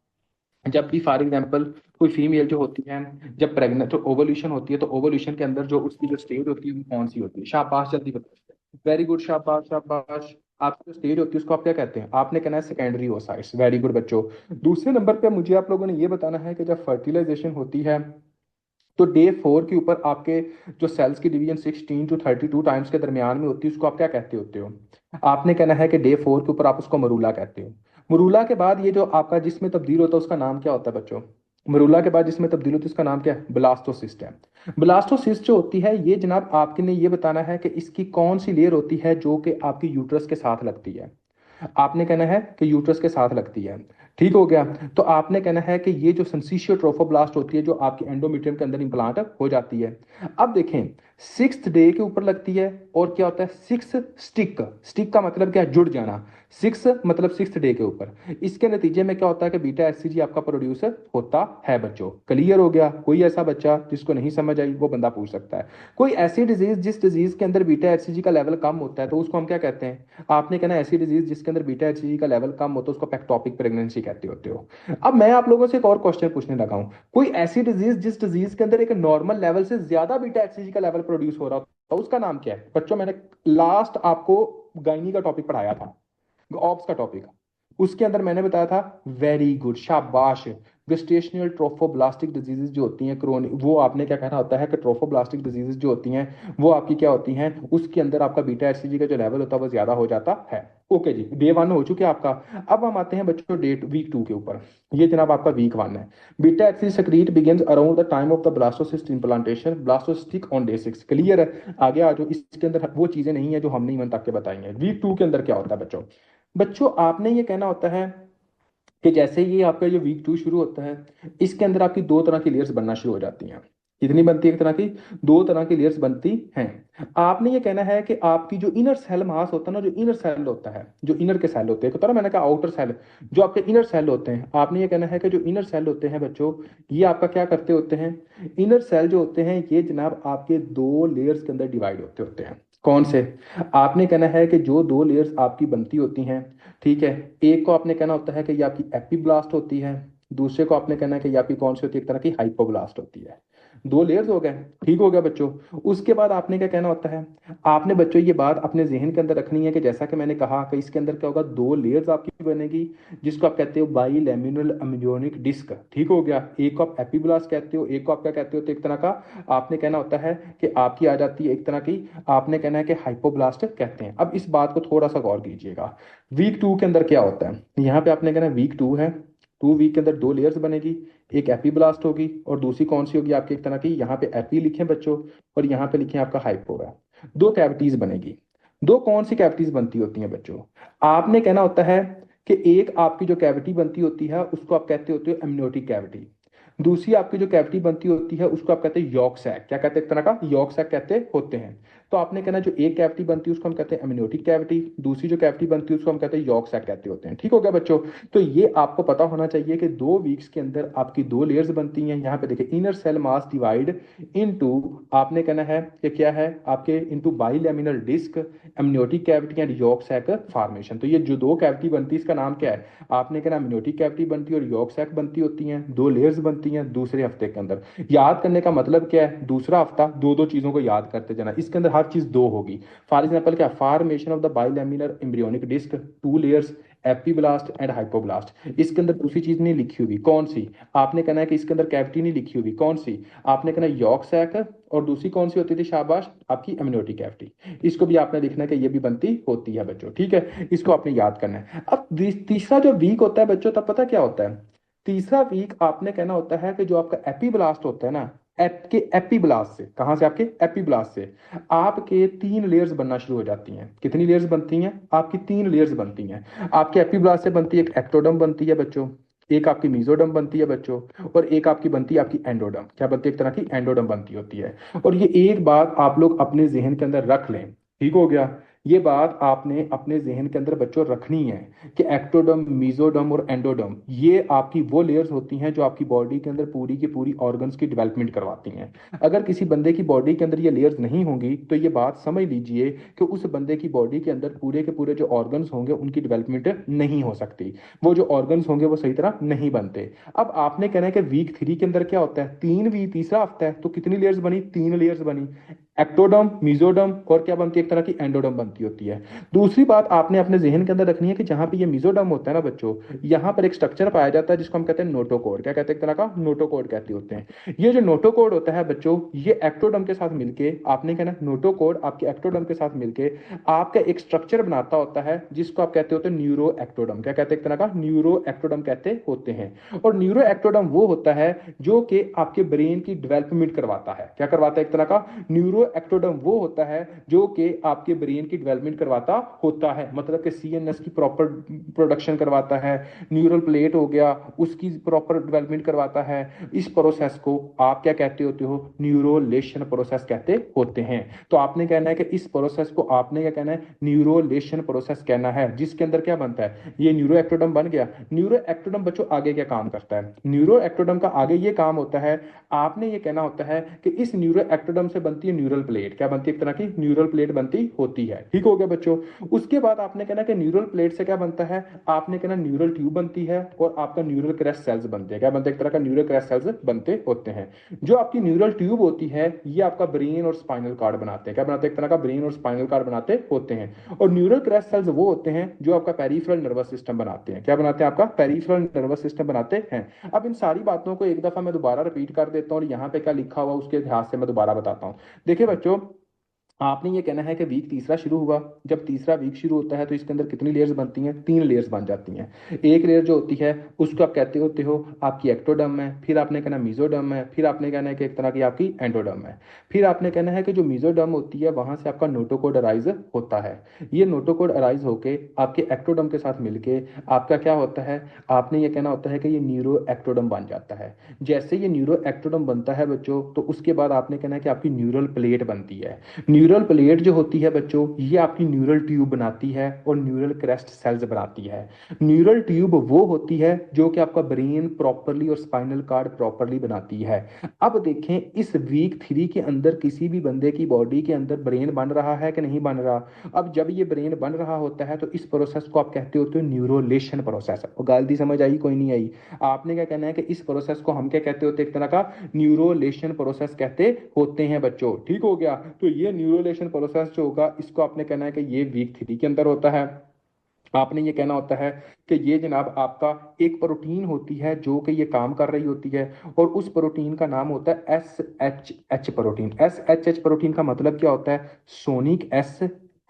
जब भी फॉर एग्जाम्पल कोई फीमेल जो होती है जब प्रेग्नेंट तो ओवल्यूशन होती है, तो ओवल्यूशन के अंदर जो उसकी जो स्टेज होती है वो कौन सी होती है? शाबाश, जल्दी बताओ। वेरी गुड, शाबाश शाबाश। आपकी जो स्टेज होती है उसको आप क्या कहते हैं? आपने कहना है सेकेंडरी ओसाइट्स। वेरी गुड बच्चों। दूसरे नंबर पे मुझे आप लोगों ने ये बताना है कि जब फर्टिलाइजेशन होती है तो डे 4 के ऊपर आपके जो सेल्स की डिवीजन 16 to 32 टाइम्स के दरमियान में होती है उसको आप क्या कहते होते हो? आपने कहना है कि डे 4 के ऊपर आप उसको मरूला कहते हो। मरूला के बाद ये जो आपका जिसमें तब्दील होता है उसका नाम क्या होता है बच्चों? मरूला के बाद जिसमें तब्दील होती है उसका नाम क्या है? ब्लास्टोसिस्ट है। ब्लास्टोसिस्ट जो होती है ये जनाब आपके ने ये बताना है कि इसकी कौन सी लेयर होती है जो कि आपकी यूट्रस के साथ लगती है। आपने कहना है कि यूट्रस के साथ लगती है। ठीक हो गया। तो आपने कहना है कि ये जो सिंसिशियो ट्रोफोब्लास्ट होती है जो आपकी एंडोमेट्रियम के अंदर इंप्लांट हो जाती है। अब देखें, 6th डे के ऊपर लगती है, और क्या होता है 6 स्टिक, स्टिक का मतलब क्या है? जुड़ जाना। 6 मतलब 6th डे के ऊपर। इसके नतीजे में क्या होता है कि बीटा एचसीजी आपका प्रोड्यूस होता है बच्चों। क्लियर हो गया? कोई ऐसा बच्चा जिसको नहीं समझ आई वो बंदा पूछ सकता है। कोई ऐसी डिजीज जिस डिजीज के अंदर बीटा एचसीजी का लेवल कम होता है तो उसको हम क्या कहते हैं? आपने कहना ऐसी डिजीज जिसके अंदर बीटा एचसीजी का लेवल कम होता है उसको पैक्टोपिक प्रेगनेंसी कहते होते हो। अब मैं आप लोगों से एक और क्वेश्चन पूछने लगा हूं, कोई ऐसी डिजीज जिस डिजीज के अंदर एक नॉर्मल लेवल से ज्यादा बीटा एचसीजी का लेवल प्रोड्यूस हो रहा होता है उसका नाम क्या है बच्चों? मैंने लास्ट आपको गायनी का टॉपिक पढ़ाया था, ऑप्स का टॉपिक, उसके अंदर मैंने बताया था। वेरी गुड, शाबाश। गेस्टेशनल ट्रोफोब्लास्टिक डिजीजेज जो होती हैं क्रोनिक, वो आपने क्या कहना होता है कि ट्रोफोब्लास्टिक डिजीजेज जो होती हैं वो आपकी क्या होती हैं, उसके अंदर आपका बीटा एचसीजी का जो लेवल होता है वो ज्यादा हो जाता है। ओके जी, डे 1 हो चुके आपका। अब हम आते हैं बच्चों डेट वीक 2 के ऊपर। ये जनाब आपका वीक 1 है। Beta HCG secrete begins around the time of the blastocyst implantation, blastocystic on day 6। Clear है? आगे आ जाओ, इसके अंदर वो चीजें नहीं है जो हमने इवन तक के बताई हैं। वीक 2 के अंदर क्या होता है बच्चों? बच्चों आपने ये कहना होता है कि जैसे ही आपका ये वीक 2 शुरू होता है, इसके अंदर आपकी दो तरह की लेयर्स बनना शुरू हो जाती हैं। कितनी बनती है? एक तरह की, दो तरह की लेयर्स बनती हैं। आपने ये कहना है कि आपकी जो इनर सेल मास होता है ना, जो इनर सेल होता है, जो इनर के सेल होते हैं, तो मैंने कहा आउटर सेल, जो आपके इनर सेल होते हैं, आपने ये कहना है कि जो इनर सेल होते हैं बच्चों, ये आपका क्या करते होते हैं? इनर सेल जो होते हैं ये जनाब आपके दो लेयर्स के अंदर डिवाइड होते होते हैं। कौन से? आपने कहना है कि जो दो लेयर्स आपकी बनती होती हैं, ठीक है, एक को आपने कहना होता है कि ये आपकी एपिब्लास्ट होती है, दूसरे को आपने कहना है कि ये आपकी कौन सी होती है? एक तरह की हाइपोब्लास्ट होती है। दो लेयर्स हो गए। ठीक हो गया बच्चों। उसके बाद आपने क्या कहना होता है, आपने बच्चों ये बात अपने जहन के अंदर रखनी है कि जैसा कि मैंने कहा कि इसके अंदर क्या होगा, दो लेयर्स आपकी बनेगी, जिसको आप कहते हो बाई लेमिनल अम्नियोनिक डिस्क। ठीक हो गया। एक को आप एपिब्लास्ट कहते हो, एक को आप क्या कहते हो, तो एक तरह का आपने कहना होता है कि आपकी आ जाती है एक तरह की, आपने कहना है कि हाइपोब्लास्ट कहते हैं। अब इस बात को थोड़ा सा गौर कीजिएगा, वीक टू के अंदर क्या होता है। यहाँ पे आपने कहना वीक टू है, टू वीक के अंदर दो लेयर्स बनेगी, एक एपीब्लास्ट होगी और दूसरी कौन सी होगी आपकी, एक तरह की, यहाँ पे एपी लिखे बच्चों और यहाँ पे लिखे आपका हाइपो है। दो कैविटीज बनेगी। दो कौन सी कैविटीज बनती होती हैं बच्चों, आपने कहना होता है कि एक आपकी जो कैविटी बनती होती है उसको आप कहते होते हो एमनियोटिक कैविटी। दूसरी आपकी जो कैविटी बनती होती है उसको आप कहते हैं यॉर्क सैक। क्या कहते हैं, एक तरह का यॉर्क सैक कहते होते हैं। तो आपने कहना जो एक कैविटी बनती है उसको हम कहते हैं एमनियोटिक कैविटी, दूसरी जो कैविटी बनती है उसको हम कहते हैं यॉर्क सैक कहते होते हैं। ठीक हो गया बच्चों। तो ये आपको पता होना चाहिए कि 2 वीक्स के अंदर आपकी दो लेयर्स बनती हैं। यहाँ पे देखिए inner cell mass divide into, आपने कहना है कि क्या है आपके, into bilaminar disc, amniotic cavity and yolk sac formation. तो ये जो दो कैविटी बनती है इसका नाम क्या है, आपने कहना एमनियोटिक कैविटी बनती है और यॉर्क सैक बनती होती हैं, दो लेयर्स बनती हैं दूसरे हफ्ते के अंदर। याद करने का मतलब क्या है, दूसरा हफ्ता दो दो चीजों को याद करते जाना, इसके अंदर हर चीज दो होगी। फॉर एग्जाम्पल क्या, formation of the bilaminar embryonic disc, two layers, epiblast and hypoblast. इसके अंदर दूसरी चीज नहीं लिखी हुई, कौन सी, आपने कहना है कि इसके अंदर कैविटी नहीं लिखी हुई, कौन सी, आपने कहना यॉर्क सैक, और दूसरी कौन सी होती थी शाबाश, आपकी एमनियोटिक कैविटी। इसको भी आपने लिखना है कि ये भी बनती होती है बच्चों। ठीक है, इसको आपने याद करना है। अब तीसरा जो वीक होता है बच्चों, तब पता क्या होता है, तीसरा वीक आपने कहना होता है कि जो आपका एपीब्लास्ट होता है ना, के एपीब्लास्ट से, कहां से, आपके एपीब्लास्ट से आपके 3 लेयर्स बनना शुरू हो जाती हैं। कितनी लेयर्स बनती हैं आपकी, 3 लेयर्स बनती हैं। आपके एपीब्लास्ट से बनती है एक एक्टोडर्म बनती है बच्चों, एक आपकी मीजोडर्म बनती है बच्चों, और एक आपकी बनती है आपकी एंडोडर्म। क्या बनती है, एक तरह की एंडोडर्म बनती होती है। और ये एक बात आप लोग अपने जहन के अंदर रख लें। ठीक हो गया। ये बात आपने अपने जहन के अंदर बच्चों रखनी है कि एक्टोडर्म, मीजोडर्म और एंडोडर्म ये आपकी वो लेयर्स होती हैं जो आपकी बॉडी के अंदर पूरी की पूरी ऑर्गन्स की डेवलपमेंट करवाती हैं। अगर किसी बंदे की बॉडी के अंदर ये लेयर्स नहीं होंगी तो ये बात समझ लीजिए कि उस बंदे की बॉडी के अंदर पूरे के पूरे जो ऑर्गन्स होंगे उनकी डेवलपमेंट नहीं हो सकती, वो जो ऑर्गन्स होंगे वो सही तरह नहीं बनते। अब आपने कहना है कि वीक 3 के अंदर क्या होता है, 3 वीक, तीसरा हफ्ता है, तो कितनी लेयर्स बनी, 3 लेयर्स बनी, एक्टोडर्म, मीजोडर्म और क्या बनती है, एक तरह की एंडोडर्म बनती होती है। दूसरी बात आपने अपने जहन के अंदर रखनी है कि जहां पे ये मीजोडर्म होता है ना बच्चों, यहां पर एक स्ट्रक्चर पाया जाता है जिसको हम कहते हैं नोटोकोड। क्या कहते हैं, एक तरह का नोटोकोड कहते होते हैं। ये जो नोटोकोड होता है बच्चों, ये एक्टोडर्म के साथ मिलके, आपने कहना नोटोकोड आपके एक्टोडर्म के साथ मिलके आपका एक स्ट्रक्चर बनाता होता है जिसको आप कहते होते हैं न्यूरो एक्टोडर्म। क्या कहते हैं, एक तरह का न्यूरो एक्टोडर्म कहते होते हैं। और न्यूरो एक्टोडर्म वो होता है जो कि आपके ब्रेन की डेवलपमेंट करवाता है। क्या करवाता है, एक तरह का न्यूरो एक्टोडर्म वो होता है जो कि आपके ब्रेन की डेवलपमेंट करवाता होता है, मतलब कि सीएनएस की प्रॉपर प्रोडक्शन करवाता है, न्यूरल प्लेट हो गया उसकी प्रॉपर डेवलपमेंट करवाता है। इस प्रोसेस को आप क्या कहते होते हो, न्यूरोलेशन प्रोसेस कहते होते हैं। तो आपने कहना है कि इस प्रोसेस को आपने क्या कहना है, न्यूरोलेशन प्रोसेस कहना है, जिसके अंदर क्या बनता है, ये न्यूरो एक्टोडर्म बन गया। न्यूरो एक्टोडर्म बच्चों आगे क्या काम करता है, न्यूरो एक्टोडर्म का आगे ये काम होता है, आपने ये कहना होता है कि इस न्यूरो एक्टोडर्म से बनती है न्यूरल प्लेट। क्या बनती है, एक तरह की न्यूरल प्लेट बनती होती है। ठीक हो गया बच्चों। उसके बाद आपने कहना कि न्यूरल प्लेट से क्या बनता है, आपने कहना न्यूरल ट्यूब बनती है और आपका न्यूरल क्रैश सेल्स बनते हैं। क्या बनते हैं, एक तरह का न्यूरल क्रैश सेल्स बनते होते हैं। जो आपकी न्यूरल ट्यूब होती है ये आपका ब्रेन और स्पाइनल कार्ड बनाते हैं। क्या बनाते हैं, एक तरह का ब्रेन और स्पाइनल कार्ड बनाते होते हैं। और न्यूरल क्रैश सेल्स वो होते हैं जो आपका पेरिफेरल नर्वस सिस्टम बनाते हैं। क्या बनाते हैं, आपका पेरिफेरल नर्वस सिस्टम बनाते हैं। अब इन सारी बातों को एक दफा मैं दोबारा रिपीट कर देता हूँ और यहाँ पे क्या लिखा हुआ उसके इतिहास से मैं दोबारा बताता हूँ। देखिए बच्चों, आपने ये कहना है कि वीक तीसरा शुरू हुआ, जब तीसरा वीक शुरू होता है तो इसके अंदर कितनी लेयर्स बनती हैं, 3 लेयर्स बन जाती हैं। एक लेयर जो होती है उसको आप कहते होते हो आपकी एक्टोडर्म है, फिर आपने कहना मीजोडर्म है, फिर आपने कहना है कि एक तरह की आपकी एंडोडर्म है। फिर आपने कहना है कि जो मीजोडर्म होती है वहां से आपका नोटोकोड अराइज होता है। ये नोटोकोड अराइज होके आपके एक्टोडर्म के साथ मिलके आपका क्या होता है, आपने ये कहना होता है कि ये न्यूरो एक्टोडर्म बन जाता है। जैसे ये न्यूरो एक्टोडर्म बनता है बच्चों, तो उसके बाद आपने कहना है कि आपकी न्यूरल प्लेट बनती है। न्यूरल प्लेट जो होती है बच्चों, ये आपकी न्यूरल ट्यूब बनाती है और न्यूरल क्रेस्ट सेल्स बनाती है। न्यूरल ट्यूब वो होती है जो कि आपका ब्रेन प्रॉपरली और स्पाइनल कार्ड प्रॉपरली बनाती है। अब देखें इस वीक 3 के अंदर किसी भी बंदे की बॉडी के अंदर ब्रेन बन रहा है कि नहीं बन रहा। अब जब ये ब्रेन बन रहा होता है तो इस प्रोसेस को आप कहते होते हो न्यूरोलेशन प्रोसेस। गलती समझ आई कोई नहीं आई? आपने क्या कहना है कि इस प्रोसेस को हम क्या कहते होते हैं, एक तरह का न्यूरोलेशन प्रोसेस कहते होते हैं बच्चों। ठीक हो गया? तो ये न्यूरोलेशन प्रोसेस जो होगा इसको आपने कहना है कि ये वीक 3 के अंदर होता है। आपने ये कहना होता है कि ये जनाब आपका एक प्रोटीन होती है जो कि ये काम कर रही होती है, और उस प्रोटीन का नाम होता है S H H protein. S H H protein का मतलब क्या होता है? Sonic S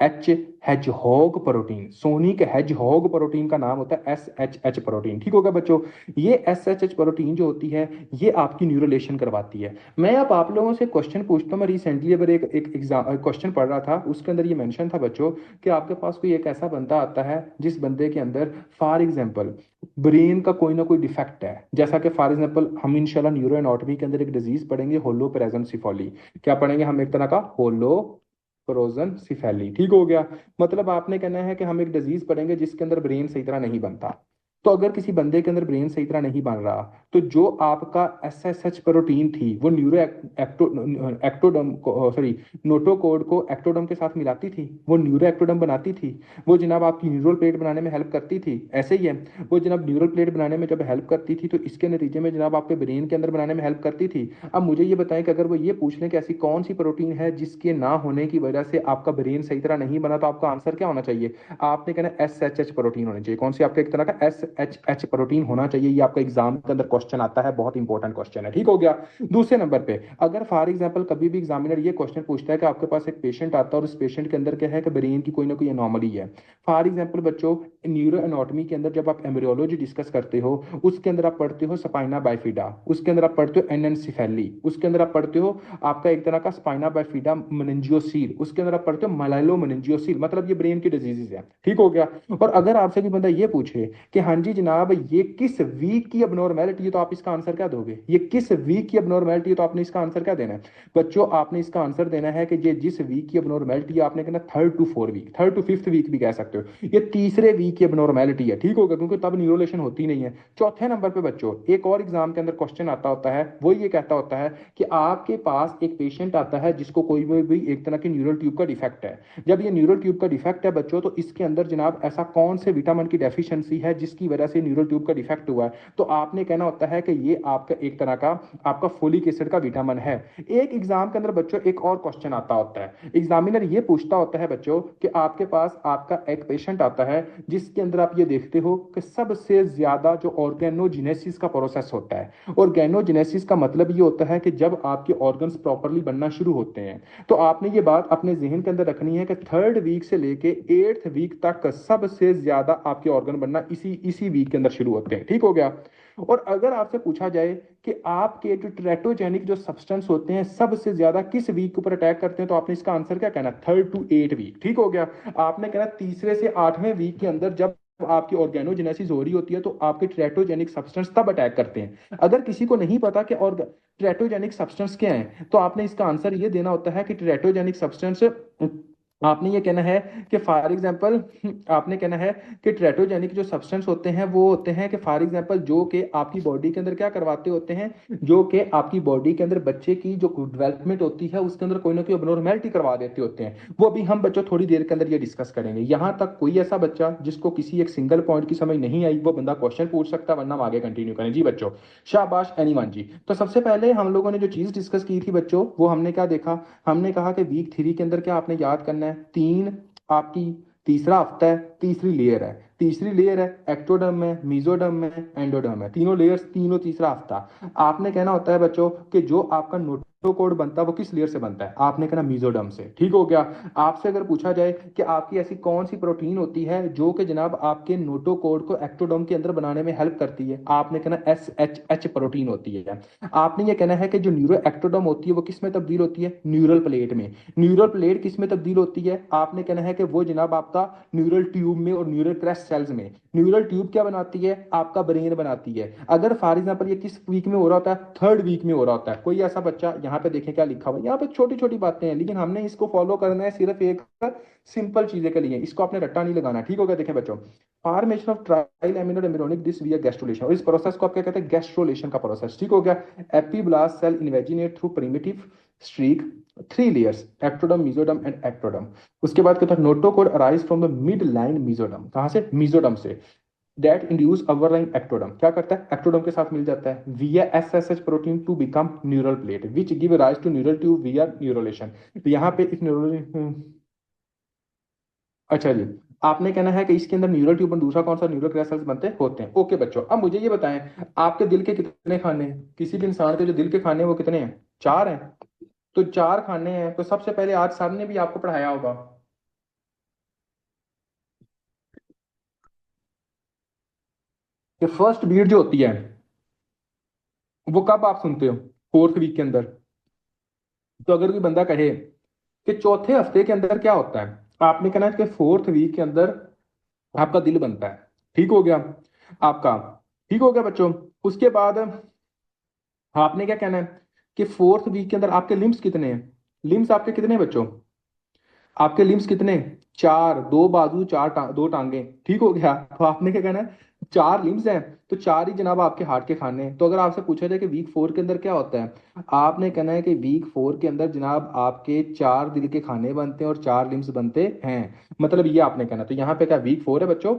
H hedgehog protein. Sonic hedgehog protein का नाम होता है एस एच एच प्रोटीन। ठीक होगा बच्चों? ये एस एच एच प्रोटीन जो होती है ये आपकी न्यूरोलेशन करवाती है। मैं अब आप लोगों से क्वेश्चन पूछता हूँ। मैं रिसेंटली अगर एक एग्जाम क्वेश्चन पढ़ रहा था, उसके अंदर ये मेंशन था बच्चों कि आपके पास कोई एक ऐसा बंदा आता है जिस बंदे के अंदर फॉर एग्जाम्पल ब्रेन का कोई ना कोई डिफेक्ट है। जैसा कि फॉर एग्जाम्पल हम इंशाल्लाह न्यूरो एनाटॉमी के अंदर एक डिजीज पढ़ेंगे, होलोपेराइजेंसिफोली। क्या पढ़ेंगे हम? एक तरह का होलो प्रोजन सिफेली। ठीक हो गया? मतलब आपने कहना है कि हम एक डिजीज पढ़ेंगे जिसके अंदर ब्रेन सही तरह नहीं बनता। तो अगर किसी बंदे के अंदर ब्रेन सही तरह नहीं बन रहा, तो जो आपका एस एस एच प्रोटीन थी वो न्यूरो एक्टोडम को, सॉरी, नोटोकोड को एक्टोडम के साथ मिलाती थी, वो न्यूरो एक्टोडम बनाती थी, वो जनाब आपकी न्यूरल प्लेट बनाने में हेल्प करती थी। ऐसे ही है, वो जनाब न्यूरल प्लेट बनाने में जब हेल्प करती थी तो इसके नतीजे में जनाब आपके ब्रेन के अंदर बनाने में हेल्प करती थी। अब मुझे ये बताएं कि अगर वो ये पूछ लें कि ऐसी कौन सी प्रोटीन है जिसके ना होने की वजह से आपका ब्रेन सही तरह नहीं बना, तो आपका आंसर क्या होना चाहिए? आपने कहना एस एच एच प्रोटीन होनी चाहिए। कौन सी? आपका एक तरह का एस एच एच प्रोटीन होना चाहिए। ये आपका एग्जाम के अंदर क्वेश्चन आता है, बहुत इंपॉर्टेंट क्वेश्चन है। ठीक हो गया? दूसरे नंबर पे अगर फॉर एग्जाम्पल कभी भी एग्जामिनर ये क्वेश्चन पूछता है कि आपके पास एक पेशेंट आता है और उस पेशेंट के अंदर क्या है कि ब्रेन की कोई ना कोई एनॉमली है। फॉर एग्जाम्पल बच्चों न्यूरो एनाटॉमी के अंदर जब आप एम्ब्रियोलॉजी डिस्कस करते हो, उसके अंदर आप पढ़ते हो स्पाइना बाइफिडा, उसके अंदर आप पढ़ते हो एनेंसिफेली, उसके अंदर आप पढ़ते हो आपका एक तरह का स्पाइना बाइफिडा मेनिंजियोसील, उसके अंदर आप पढ़ते हो मलाइलो मेनिंजियोसील। मतलब ये ब्रेन की डिजीजेज है। ठीक हो गया? और अगर आपसे कोई बंदा ये पूछे कि हाँ जी जनाब ये किस वीक की अबनॉर्मेलिटी है, तो आप इसका आंसर क्या दोगे? ये किस वीक की अबनॉर्मेलिटी है, तो आपने इसका आंसर क्या देना है बच्चों? आपने इसका आंसर देना है कि ये जिस वीक की अबनॉर्मेलिटी है, आपने कहना 3 to 4 week, 3 to 5th week भी कह सकते हो, ये तीसरे वीक की अबनॉर्मेलिटी है। ठीक होगा? क्योंकि तब न्यूरोलेशन होती नहीं है। चौथे नंबर पे बच्चों एक और एग्जाम के अंदर क्वेश्चन आता होता है, वो ये कहता होता है कि आपके पास एक पेशेंट आता है जिसको कोई भी एक तरह की न्यूरल ट्यूब का डिफेक्ट है। जब ये न्यूरल ट्यूब का डिफेक्ट है बच्चों, तो इसके अंदर जनाब ऐसा कौन से विटामिन की डेफिशिएंसी है जिसकी वजह से न्यूरल ट्यूब का डिफेक्ट हुआ है? तो आपने कहना होता है कि ये आपका एक तरह का आपका फोलिक एसिड का विटामिन है। एक एग्जाम के अंदर बच्चों एक और क्वेश्चन आता होता है, एग्जामिनर ये पूछता होता है बच्चों कि आपके पास आपका एक पेशेंट आता है जिसके अंदर आप ये देखते हो कि सबसे ज्यादा जो ऑर्गेनोजेनेसिस का प्रोसेस होता है। ऑर्गेनोजेनेसिस का मतलब ये होता है कि जब आपके ऑर्गन्स प्रॉपरली बनना शुरू होते हैं, तो आपने ये बात अपने जहन के अंदर रखनी है कि 3rd वीक से लेके 8th वीक तक सबसे ज्यादा आपके ऑर्गन बनना इसी इसी वीक के अंदर शुरू होते हैं। ठीक हो गया? और अगर आपसे पूछा जाए कि आपके जो टेरेटोजेनिक जो सब्सटेंस होते हैं सबसे ज्यादा किस वीक के ऊपर अटैक करते हैं, तो आपने इसका आंसर क्या कहना? 3rd to 8th week. ठीक हो गया? आपने कहना तीसरे से 8वें वीक के अंदर जब आपकी ऑर्गेनोजेनेसिस हो रही होती है तो आपके टेरेटोजेनिक सब्सटेंस तब अटैक करते हैं। अगर किसी को नहीं पता कि और टेरेटोजेनिक सब्सटेंस क्या है, तो आपने इसका आंसर ये देना होता है कि टेरेटोजेनिक सब्सटेंस, आपने ये कहना है कि फॉर एग्जांपल, आपने कहना है कि टेरेटोजेनिक जो सब्सटेंस होते हैं वो होते हैं कि फॉर एग्जांपल जो कि आपकी बॉडी के अंदर क्या करवाते होते हैं, जो कि आपकी बॉडी के अंदर बच्चे की जो डेवलपमेंट होती है उसके अंदर कोई ना कोई अबनॉर्मेलिटी करवा देते होते हैं। वो भी हम बच्चों थोड़ी देर के अंदर ये डिस्कस करेंगे। यहां तक कोई ऐसा बच्चा जिसको किसी एक सिंगल पॉइंट की समझ नहीं आई वो बंदा क्वेश्चन पूछ सकता है, वरना हम आगे कंटिन्यू करें। जी बच्चों, शाबाश एनीवन जी। तो सबसे पहले हम लोगों ने जो चीज डिस्कस की थी बच्चों, वो हमने क्या देखा? हमने कहा कि वीक 3 के अंदर क्या आपने याद करना है? तीन आपकी तीसरा हफ्ता है, तीसरी लेयर है। तीसरी लेयर है एक्टोडर्म में, मीजोडर्म में, एंडोडर्म में, तीनों लेयर्स, तीनों तीसरा हफ्ता। आपने कहना होता है बच्चों कि जो आपका नोटोकोड बनता है वो किस लेयर से बनता है? आपने कहना मीजोडर्म से। ठीक हो गया? आपसे अगर पूछा जाए कि आपकी ऐसी कौन सी प्रोटीन होती है जो कि जनाब आपके नोटोकोड को एक्टोडर्म के अंदर बनाने में हेल्प करती है? आपने कहना एस एच एच प्रोटीन होती है। आपने ये कहना है कि जो न्यूरो एक्टोडर्म होती है वो किस में तब्दील होती है? न्यूरल प्लेट में। न्यूरल प्लेट किस में तब्दील होती है? आपने कहना है कि वो जनाब आपका न्यूरल ट्यूब में और न्यूरल क्रेस्ट सेल्स में। न्यूरल ट्यूब क्या बनाती है? आपका ब्रेन बनाती है। अगर फॉर एग्जांपल ये किस वीक में हो रहा होता है? 3rd वीक में हो रहा होता है। कोई ऐसा बच्चा यहाँ यहाँ पे देखें क्या लिखा हुआ है, यहाँ पे छोटी छोटी बातें हैं, लेकिन हमने इसको फॉलो करना है सिर्फ एक सिंपल चीजें के लिए, इसको आपने रट्टा नहीं लगाना, ठीक हो गया। देखें बच्चों, formation of trilaminar embryonic disc via gastrulation, और इस प्रोसेस को आप क्या कहते हैं, गैस्ट्रोलेशन का प्रोसेस, ठीक हो गया। Epiblast cell invaginate through primitive streak three layers, ectoderm, mesoderm and ectoderm. उसके बाद कहता है notochord arise from the mid line mesoderm, कहां से, मेसोडम से। दैट इंड्यूस ओवरलाइन एक्टोडम, क्या करता है, एक्टोडम के साथ मिल जाता है via SSH protein to become neural plate which give rise to neural tube via neurulation. तो यहाँ पे इस न्यूरल, अच्छा जी, आपने कहना है कि इसके अंदर न्यूरल ट्यूब और दूसरा कौन सा, न्यूरल क्रिया सेल्स बनते होते हैं। ओके बच्चों, अब मुझे ये बताएं, आपके दिल के कितने खाने हैं, किसी भी इंसान के जो दिल के खाने हैं वो कितने हैं, चार हैं। तो चार खाने हैं, तो सबसे पहले आज सर ने भी आपको पढ़ाया होगा कि फर्स्ट बीट जो होती है वो कब आप सुनते हो, फोर्थ वीक के अंदर। तो अगर कोई बंदा कहे कि चौथे हफ्ते के अंदर क्या होता है, आपने कहना है कि फोर्थ वीक के अंदर आपका दिल बनता है, ठीक हो गया आपका, ठीक हो गया बच्चों। उसके बाद आपने क्या कहना है कि फोर्थ वीक के अंदर आपके लिम्स कितने हैं, लिम्स आपके कितने हैं बच्चों, आपके लिम्स कितने, चार, दो बाजू, दो टांगे, ठीक हो गया। तो आपने क्या कहना है, चार लिम्स हैं, तो चार ही जनाब आपके हार्ट के खाने हैं। तो अगर आपसे पूछा जाए कि वीक फोर के अंदर क्या होता है, आपने कहना है कि वीक फोर के अंदर जनाब आपके चार दिल के खाने बनते हैं और चार लिम्स बनते हैं, मतलब ये आपने कहना। तो यहाँ पे क्या वीक फोर है बच्चों,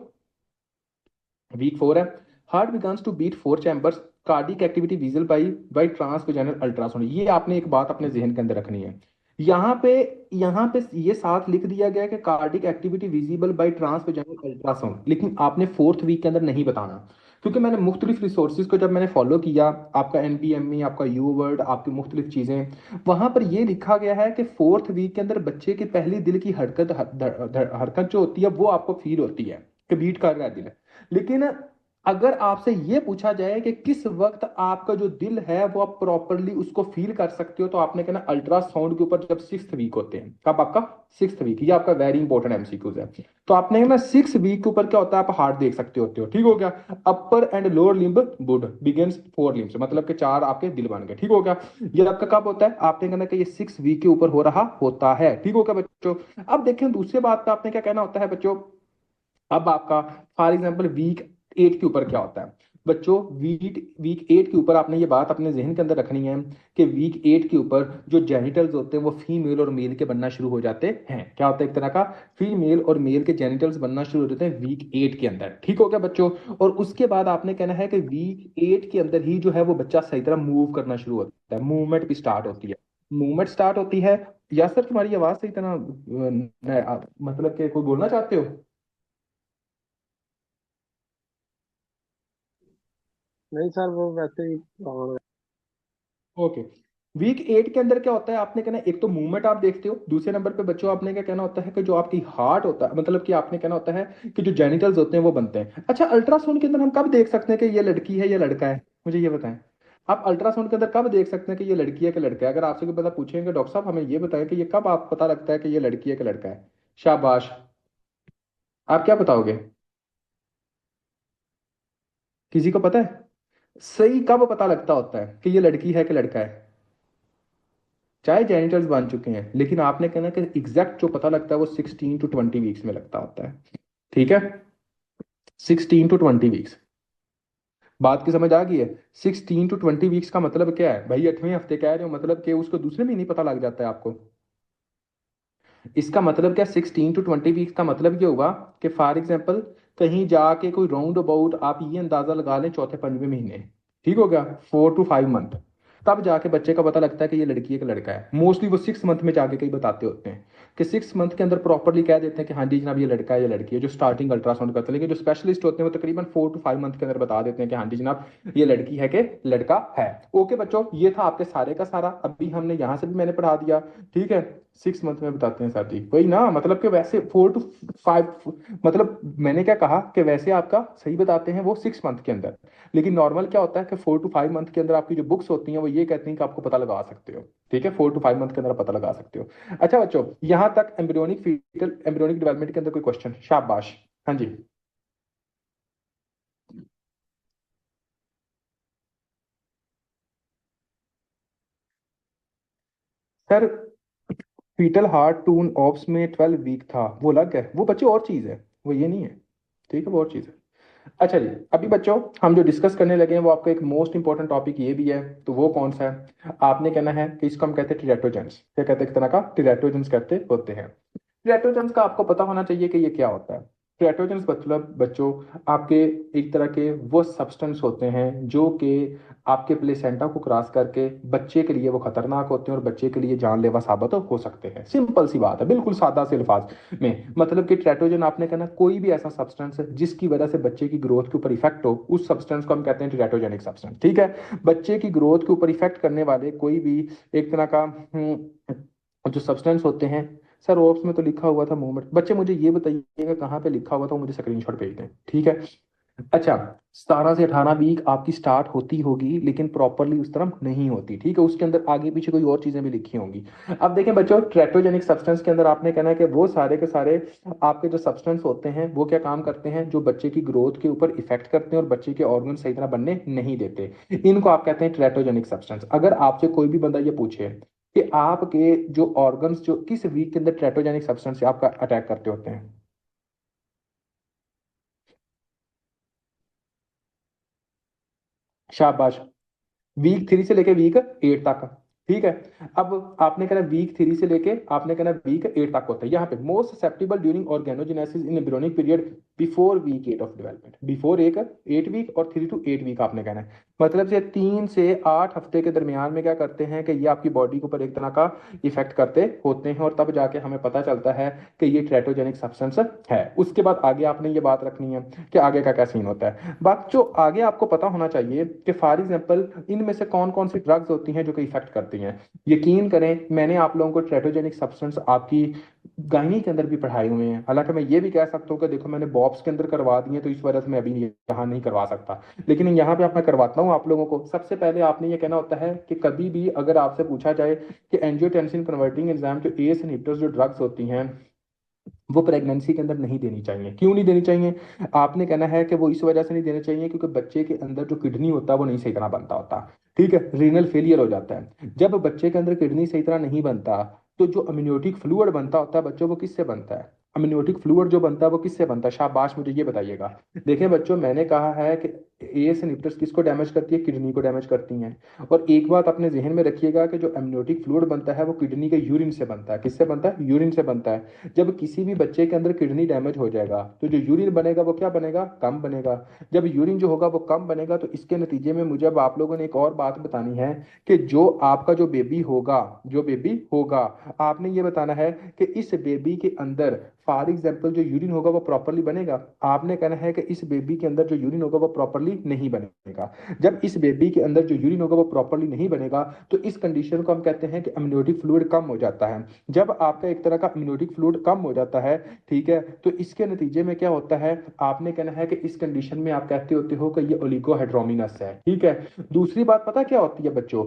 वीक फोर है। Heart begins to beat four chambers, cardiac activity visible by by transvaginal ultrasound. ये आपने एक बात अपने जहन के अंदर रखनी है। यहाँ पे यहाँ पे ये साथ लिख दिया गया है कि cardiac activity visible by transvaginal ultrasound, लेकिन आपने फोर्थ वीक के अंदर नहीं बताना, क्योंकि मैंने मुख्तलिफ रिसोर्सेज को जब मैंने फॉलो किया, आपका एनबीएमई, आपका यू वर्ड, आपकी मुख्तलिफ चीजें, वहां पर ये लिखा गया है कि फोर्थ वीक के अंदर बच्चे की पहली दिल की हरकत जो होती है वो आपको फील होती है कि बीट कर रहा है दिल। लेकिन अगर आपसे ये पूछा जाए कि किस वक्त आपका जो दिल है वो आप प्रॉपरली उसको फील कर सकते हो, तो आपने कहना अल्ट्रासाउंड के ऊपर जब सिक्स वीक होते हैं, कब आपका सिक्स वीक, ये आपका वेरी इंपॉर्टेंट एमसीक्यूज है। तो आपने कहना सिक्स वीक के ऊपर क्या होता है, आप हार्ट देख सकते होते हो, ठीक हो गया। Upper and lower limb bud begins four limbs, मतलब कि चार आपके दिल बन गए, ठीक हो गया। ये आपका कब होता है, आपने कहना कि ये सिक्स वीक के ऊपर हो रहा होता है, ठीक हो गया बच्चों। अब देखें दूसरे बात पे आपने क्या कहना होता है बच्चों, अब आपका फॉर एग्जांपल वीक एट के ऊपर क्या होता है बच्चों, वीक वीक एट के ऊपर आपने ये बात अपने जहन के अंदर रखनी है कि वीक एट के ऊपर जो जेनिटल्स होते हैं वो फीमेल और मेल के बनना शुरू हो जाते हैं। क्या होता है, एक तरह का फीमेल और मेल के जेनिटल्स बनना शुरू हो जाते हैं वीक एट के अंदर, ठीक हो गया बच्चों। और उसके बाद आपने कहना है कि वीक एट के अंदर ही जो है वो बच्चा सही तरह मूव करना शुरू होता है, मूवमेंट भी स्टार्ट होती है, मूवमेंट स्टार्ट होती है। या सर तुम्हारी आवाज सही तरह मतलब कि कोई बोलना चाहते हो। नहीं सर, वो वैसे ही ओके, वीक एट के अंदर क्या होता है, आपने कहना एक तो मूवमेंट आप देखते हो, दूसरे नंबर पे बच्चों आपने क्या कहना होता है कि जो आपकी हार्ट होता है, मतलब कि आपने कहना होता है कि जो जेनिटल्स होते हैं वो बनते हैं। अच्छा, अल्ट्रासाउंड के अंदर हम कब देख सकते हैं कि ये लड़की है या लड़का है, मुझे ये बताएं। आप अल्ट्रासाउंड के अंदर कब देख सकते हैं कि ये लड़की है कि लड़का है, अगर आपसे कोई बंदा पूछेंगे डॉक्टर साहब हमें ये बताएं कि ये कब आप पता लगता है कि ये लड़की है कि लड़का है, शाबाश, आप क्या बताओगे, किसी को पता है सही कब पता लगता होता है कि ये लड़की है कि लड़का है, चाहे जेनिटल्स बन चुके हैं, लेकिन आपने कहना कि एग्जैक्ट जो पता लगता है वो 16 to 20 वीक्स में लगता होता है, ठीक है, 16 to 20 वीक्स। बात की समझ आ गई है, 16 to 20 वीक्स का मतलब क्या है भाई, 8वें हफ्ते कह रहे हो, मतलब कि उसको दूसरे महीने पता लग जाता है आपको। इसका मतलब क्या, 16 to 20 वीक्स का मतलब ये होगा कि फॉर एग्जाम्पल कहीं जाके कोई राउंड अबाउट आप ये अंदाजा लगा लें चौथे पंजवें महीने, ठीक हो गया, 4 to 5 मंथ, तब जाके बच्चे का पता लगता है कि ये लड़की है कि लड़का है। मोस्टली वो 6 मंथ में जाके कहीं बताते होते हैं कि 6 मंथ के अंदर प्रॉपरली कह देते हैं कि हाँ जी जनाब ये लड़का है या लड़की है, जो स्टार्टिंग अल्ट्रासाउंड करते हैं। लेकिन जो स्पेशलिस्ट होते हैं वो तकरीबन 4 to 5 मंथ के अंदर बता देते हैं कि हाँ जी जनाब ये लड़की है कि लड़का है। ओके बच्चों, ये था आपके सारे का सारा, अभी हमने यहाँ से भी मैंने पढ़ा दिया, ठीक है। 6 मंथ में बताते हैं सर जी, वही ना, मतलब कि वैसे 4 to 5, मतलब मैंने क्या कहा कि वैसे आपका सही बताते हैं वो 6 मंथ के अंदर, लेकिन नॉर्मल क्या होता है कि 4 to 5 मंथ के अंदर आपकी जो बुक्स होती हैं वो ये कहती हैं कि आपको पता लगा सकते हो, ठीक है, 4 to 5 मंथ के अंदर आप पता लगा सकते हो। अच्छा बच्चों, यहां तक एम्ब्रियोनिक फीटल एम्ब्रियोनिक डेवलपमेंट के अंदर कोई क्वेश्चन, शाबाश, हाँ जी। सर फीटल हार्ट टून ऑप्स में 12 वीक था, वो अलग है, वो बच्चे और चीज है, वो ये नहीं है। ठीक है, वो और चीज है। अच्छा जी, अभी बच्चों हम जो डिस्कस करने लगे हैं वो आपका एक मोस्ट इंपॉर्टेंट टॉपिक ये भी है, तो वो कौन सा है आपने कहना है कि इसको हम कहते हैं टीरेटोजेंस। क्या कहते हैं, एक तरह का टीरेटोजेंस कहते होते हैं। टेराटोजेंस का आपको पता होना चाहिए कि ये क्या होता है। टेराटोजेंस मतलब बच्चों आपके एक तरह के वो सब्सटेंस होते हैं जो कि आपके प्लेसेंटा को क्रॉस करके बच्चे के लिए वो खतरनाक होते हैं और बच्चे के लिए जानलेवा साबित हो सकते हैं। सिंपल सी बात है, बिल्कुल सादा से अल्फाज में, मतलब कि टेराटोजन आपने कहना कोई भी ऐसा सब्सटेंस है जिसकी वजह से बच्चे की ग्रोथ के ऊपर इफेक्ट हो, उस सब्सटेंस को हम कहते हैं टेराटोजेनिक सब्सटेंस। ठीक है, बच्चे की ग्रोथ के ऊपर इफेक्ट करने वाले कोई भी एक तरह का जो सब्सटेंस होते हैं। सर ओप्स में तो लिखा हुआ था मूवमेंट, बच्चे मुझे ये बताइएगा कहाँ पे लिखा हुआ था, वो मुझे स्क्रीनशॉट भेज दें। ठीक है। अच्छा, 17 से 18 वीक आपकी स्टार्ट होती होगी लेकिन प्रॉपरली उस तरह नहीं होती। ठीक है, उसके अंदर आगे पीछे कोई और चीजें भी लिखी होंगी। अब देखें बच्चों, ट्रेटोजेनिक सब्सटेंस के अंदर आपने कहना है कि वो सारे के सारे आपके जो सब्सटेंस होते हैं वो क्या काम करते हैं, जो बच्चे की ग्रोथ के ऊपर इफेक्ट करते हैं और बच्चे के ऑर्गन सही तरह बनने नहीं देते, इनको आप कहते हैं ट्रेटोजेनिक सब्सटेंस। अगर आपसे कोई भी बंदा ये पूछे कि आपके जो ऑर्गन्स जो किस वीक के अंदर ट्रेटोजेनिक सब्सटेंस से आपका अटैक करते होते हैं, शाबाश, वीक 3 से लेके वीक 8 तक। ठीक है। अब आपने कहना वीक 3 से लेके आपने कहना वीक 8 तक होता है। यहाँ पे most susceptible during organogenesis in embryonic period before week 8 of development, before एक 8 वीक और 3 to 8 वीक आपने कहना है। मतलब से 3 से 8 हफ्ते के दरमियान में क्या करते हैं कि ये आपकी बॉडी के ऊपर एक तरह का इफेक्ट करते होते हैं और तब जाके हमें पता चलता है कि ये ट्रेटोजेनिक सब्सटेंस है। उसके बाद आगे आपने ये बात रखनी है कि आगे का क्या सीन होता है। बात जो आगे आपको पता होना चाहिए कि फॉर एग्जांपल इनमें से कौन कौन सी ड्रग्स होती हैं जो कि इफेक्ट करती हैं। यकीन करें मैंने आप लोगों को ट्रेटोजेनिक सब्सटेंस आपकी गायनी के अंदर भी पढ़ाए हुए हैं, हालांकि मैं ये भी कह सकता हूँ कि देखो मैंने बॉब्स के अंदर करवा दिए तो इस वजह से मैं अभी यहाँ नहीं करवा सकता, लेकिन यहाँ पे आप मैं करवाता हूँ आप लोगों को। सबसे पहले आपने ये कहना होता है कि कभी भी अगर आपसे पूछा जाए कि एंजियोटेंसिन कन्वर्टिंग एंजाइम जो एस इनहिबिटर्स जो ड्रग्स होती हैं वो प्रेगनेंसी के अंदर नहीं देनी चाहिए। क्यों नहीं देनी चाहिए, आपने कहना है कि वो इस वजह से नहीं देनी चाहिए क्योंकि बच्चे के अंदर जो किडनी होता है वो नहीं सही तरह बनता होता। ठीक है, रीनल फेलियर हो जाता है जब बच्चे के अंदर किडनी सही तरह नहीं बनता। तो जो अम्नियोटिक फ्लूइड बनता होता है बच्चों, वो किससे बनता है, अम्नियोटिक फ्लूइड जो बनता है वो किससे बनता है, शाबाश मुझे ये बताइएगा। देखें बच्चों, मैंने कहा है कि एस इनहिबिटर्स किसको डैमेज करती है, किडनी को डैमेज करती हैं। और एक बात अपने जहन में रखिएगा कि जो अम्नियोटिक फ्लूइड बनता है वो किडनी के यूरिन से बनता है। किससे बनता है, यूरिन से बनता है। जब किसी भी बच्चे के अंदर किडनी डैमेज हो जाएगा तो जो यूरिन बनेगा वो क्या बनेगा, कम बनेगा। जब यूरिन जो होगा वो कम बनेगा तो इसके नतीजे में मुझे अब आप लोगों ने एक और बात बतानी है कि जो आपका जो बेबी होगा, जो बेबी होगा, आपने ये बताना है कि इस बेबी के अंदर फॉर एग्जाम्पल जो यूरिन होगा वो प्रॉपरली बनेगा। आपने कहना है कि इस बेबी के अंदर जो यूरिन होगा वो प्रॉपरली नहीं बनेगा। जब इस बेबी के अंदर जो यूरिन होगा वो प्रॉपरली नहीं बनेगा तो इस कंडीशन को हम कहते हैं कि अम्नियोटिक फ्लूइड कम हो जाता है। जब आपका एक तरह का इम्यूनिटी फ्लूइड कम हो जाता है, ठीक है, तो इसके नतीजे में क्या होता है, आपने कहना है कि इस कंडीशन में आप कहते होते हो कि ये ओलिगोहाइड्रोमिनस है। ठीक है। दूसरी बात पता क्या होती है बच्चों,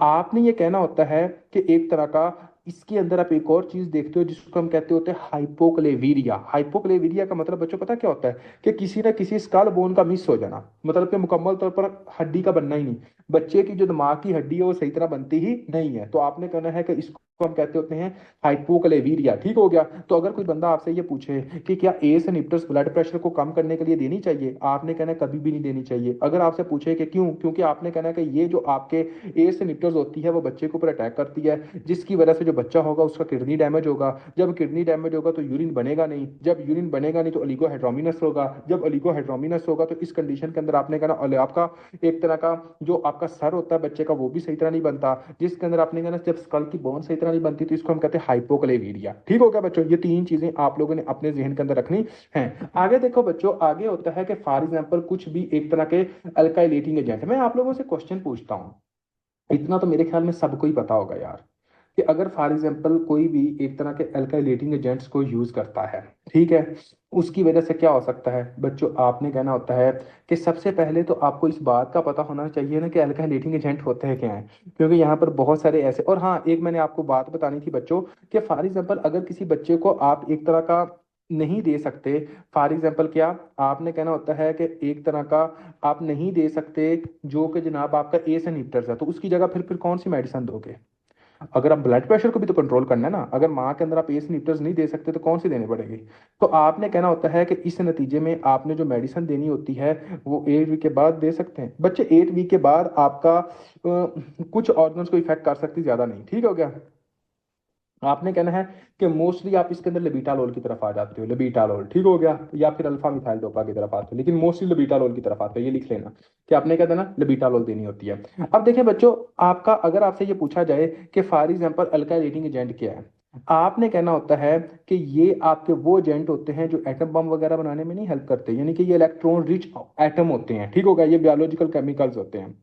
आपने ये कहना होता है कि एक तरह का इसके अंदर आप एक और चीज देखते हो जिसको हम कहते होते हैं हाइपोक्लेवीरिया। हाइपोक्लेवीरिया का मतलब बच्चों पता क्या होता है कि किसी ना किसी स्कल बोन का मिस हो जाना, मतलब कि मुकम्मल तौर पर हड्डी का बनना ही नहीं। बच्चे की जो दिमाग की हड्डी है वो सही तरह बनती ही नहीं है, तो आपने कहना है कि इसको हम कहते होते हैं हाइपोक्लेवीरिया। ठीक हो गया। तो अगर कोई बंदा आपसे ये पूछे कि क्या एस इनहिबिटर्स ब्लड प्रेशर को कम करने के लिए देनी चाहिए, आपने कहना है कभी भी नहीं देनी चाहिए। अगर आपसे पूछे कि क्यों, क्योंकि आपने कहना है कि ये जो आपके एस इनहिबिटर्स होती है वो बच्चे के ऊपर अटैक करती है, जिसकी वजह से जो बच्चा होगा उसका किडनी डैमेज होगा। जब किडनी डैमेज होगा तो यूरिन बनेगा नहीं, जब यूरिन बनेगा नहीं तो ओलिगोहाइड्रोमिनस होगा, जब ओलिगोहाइड्रोमिनस होगा तो इस कंडीशन के अंदर आपने कहना आपका एक तरह का जो आपका सर होता है बच्चे का वो भी सही तरह नहीं बनता, जिसके अंदर आपने कहना जब स्कल की बोन सही तरह नहीं बनती तो इसको हम कहते हैं हाइपोक्लेवीरिया। ठीक हो गया बच्चों, ये 3 चीजें आप लोगों ने अपने जहन के अंदर रखनी है। आगे देखो बच्चों, आगे होता है कि फॉर एग्जाम्पल कुछ भी एक तरह के अल्काइलेटिंग एजेंट, मैं आप लोगों से क्वेश्चन पूछता हूँ, इतना तो मेरे ख्याल में सबको ही पता होगा यार, कि अगर फॉर एग्जाम्पल कोई भी एक तरह के अल्काइलेटिंग एजेंट्स को यूज करता है, ठीक है, उसकी वजह से क्या हो सकता है बच्चों, आपने कहना होता है कि सबसे पहले तो आपको इस बात का पता होना चाहिए ना कि अल्काइलेटिंग एजेंट होते हैं क्या है, क्योंकि यहाँ पर बहुत सारे ऐसे, और हाँ एक मैंने आपको बात बतानी थी बच्चों कि फॉर एग्जाम्पल अगर किसी बच्चे को आप एक तरह का नहीं दे सकते, फॉर एग्जाम्पल क्या, आपने कहना होता है कि एक तरह का आप नहीं दे सकते जो कि जनाब आपका एस इनहिबिटर्स है, तो उसकी जगह फिर कौन सी मेडिसिन दोगे, अगर आप ब्लड प्रेशर को भी तो कंट्रोल करना है ना, अगर माँ के अंदर आप पेस इनहिबिटर्स नहीं दे सकते तो कौन सी देनी पड़ेगी। तो आपने कहना होता है कि इस नतीजे में आपने जो मेडिसिन देनी होती है वो 8 वीक के बाद दे सकते हैं बच्चे। 8 वीक के बाद आपका कुछ ऑर्गन्स को इफेक्ट कर सकती, ज्यादा नहीं, ठीक हो गया। आपने कहना है कि मोस्टली आप इसके अंदर लेबीटालोल की तरफ आ जाते हो, लेबीटालोल, ठीक हो गया, या फिर अल्फा मिथाइल डोपा की तरफ आते हो, लेकिन मोस्टली लेबीटालोल की तरफ आते हो, ये लिख लेना कि आपने क्या देना, लेबीटालोल देनी होती है। अब देखिए बच्चों, आपका अगर आपसे ये पूछा जाए कि फॉर एग्जांपल अल्काइलेटिंग एजेंट क्या है, आपने कहना होता है कि ये आपके वो एजेंट होते हैं जो एटम बम वगैरह बनाने में नहीं हेल्प करते, यानी कि ये इलेक्ट्रॉन रिच एटम होते हैं, ठीक होगा, ये बायोलॉजिकल केमिकल्स होते हैं।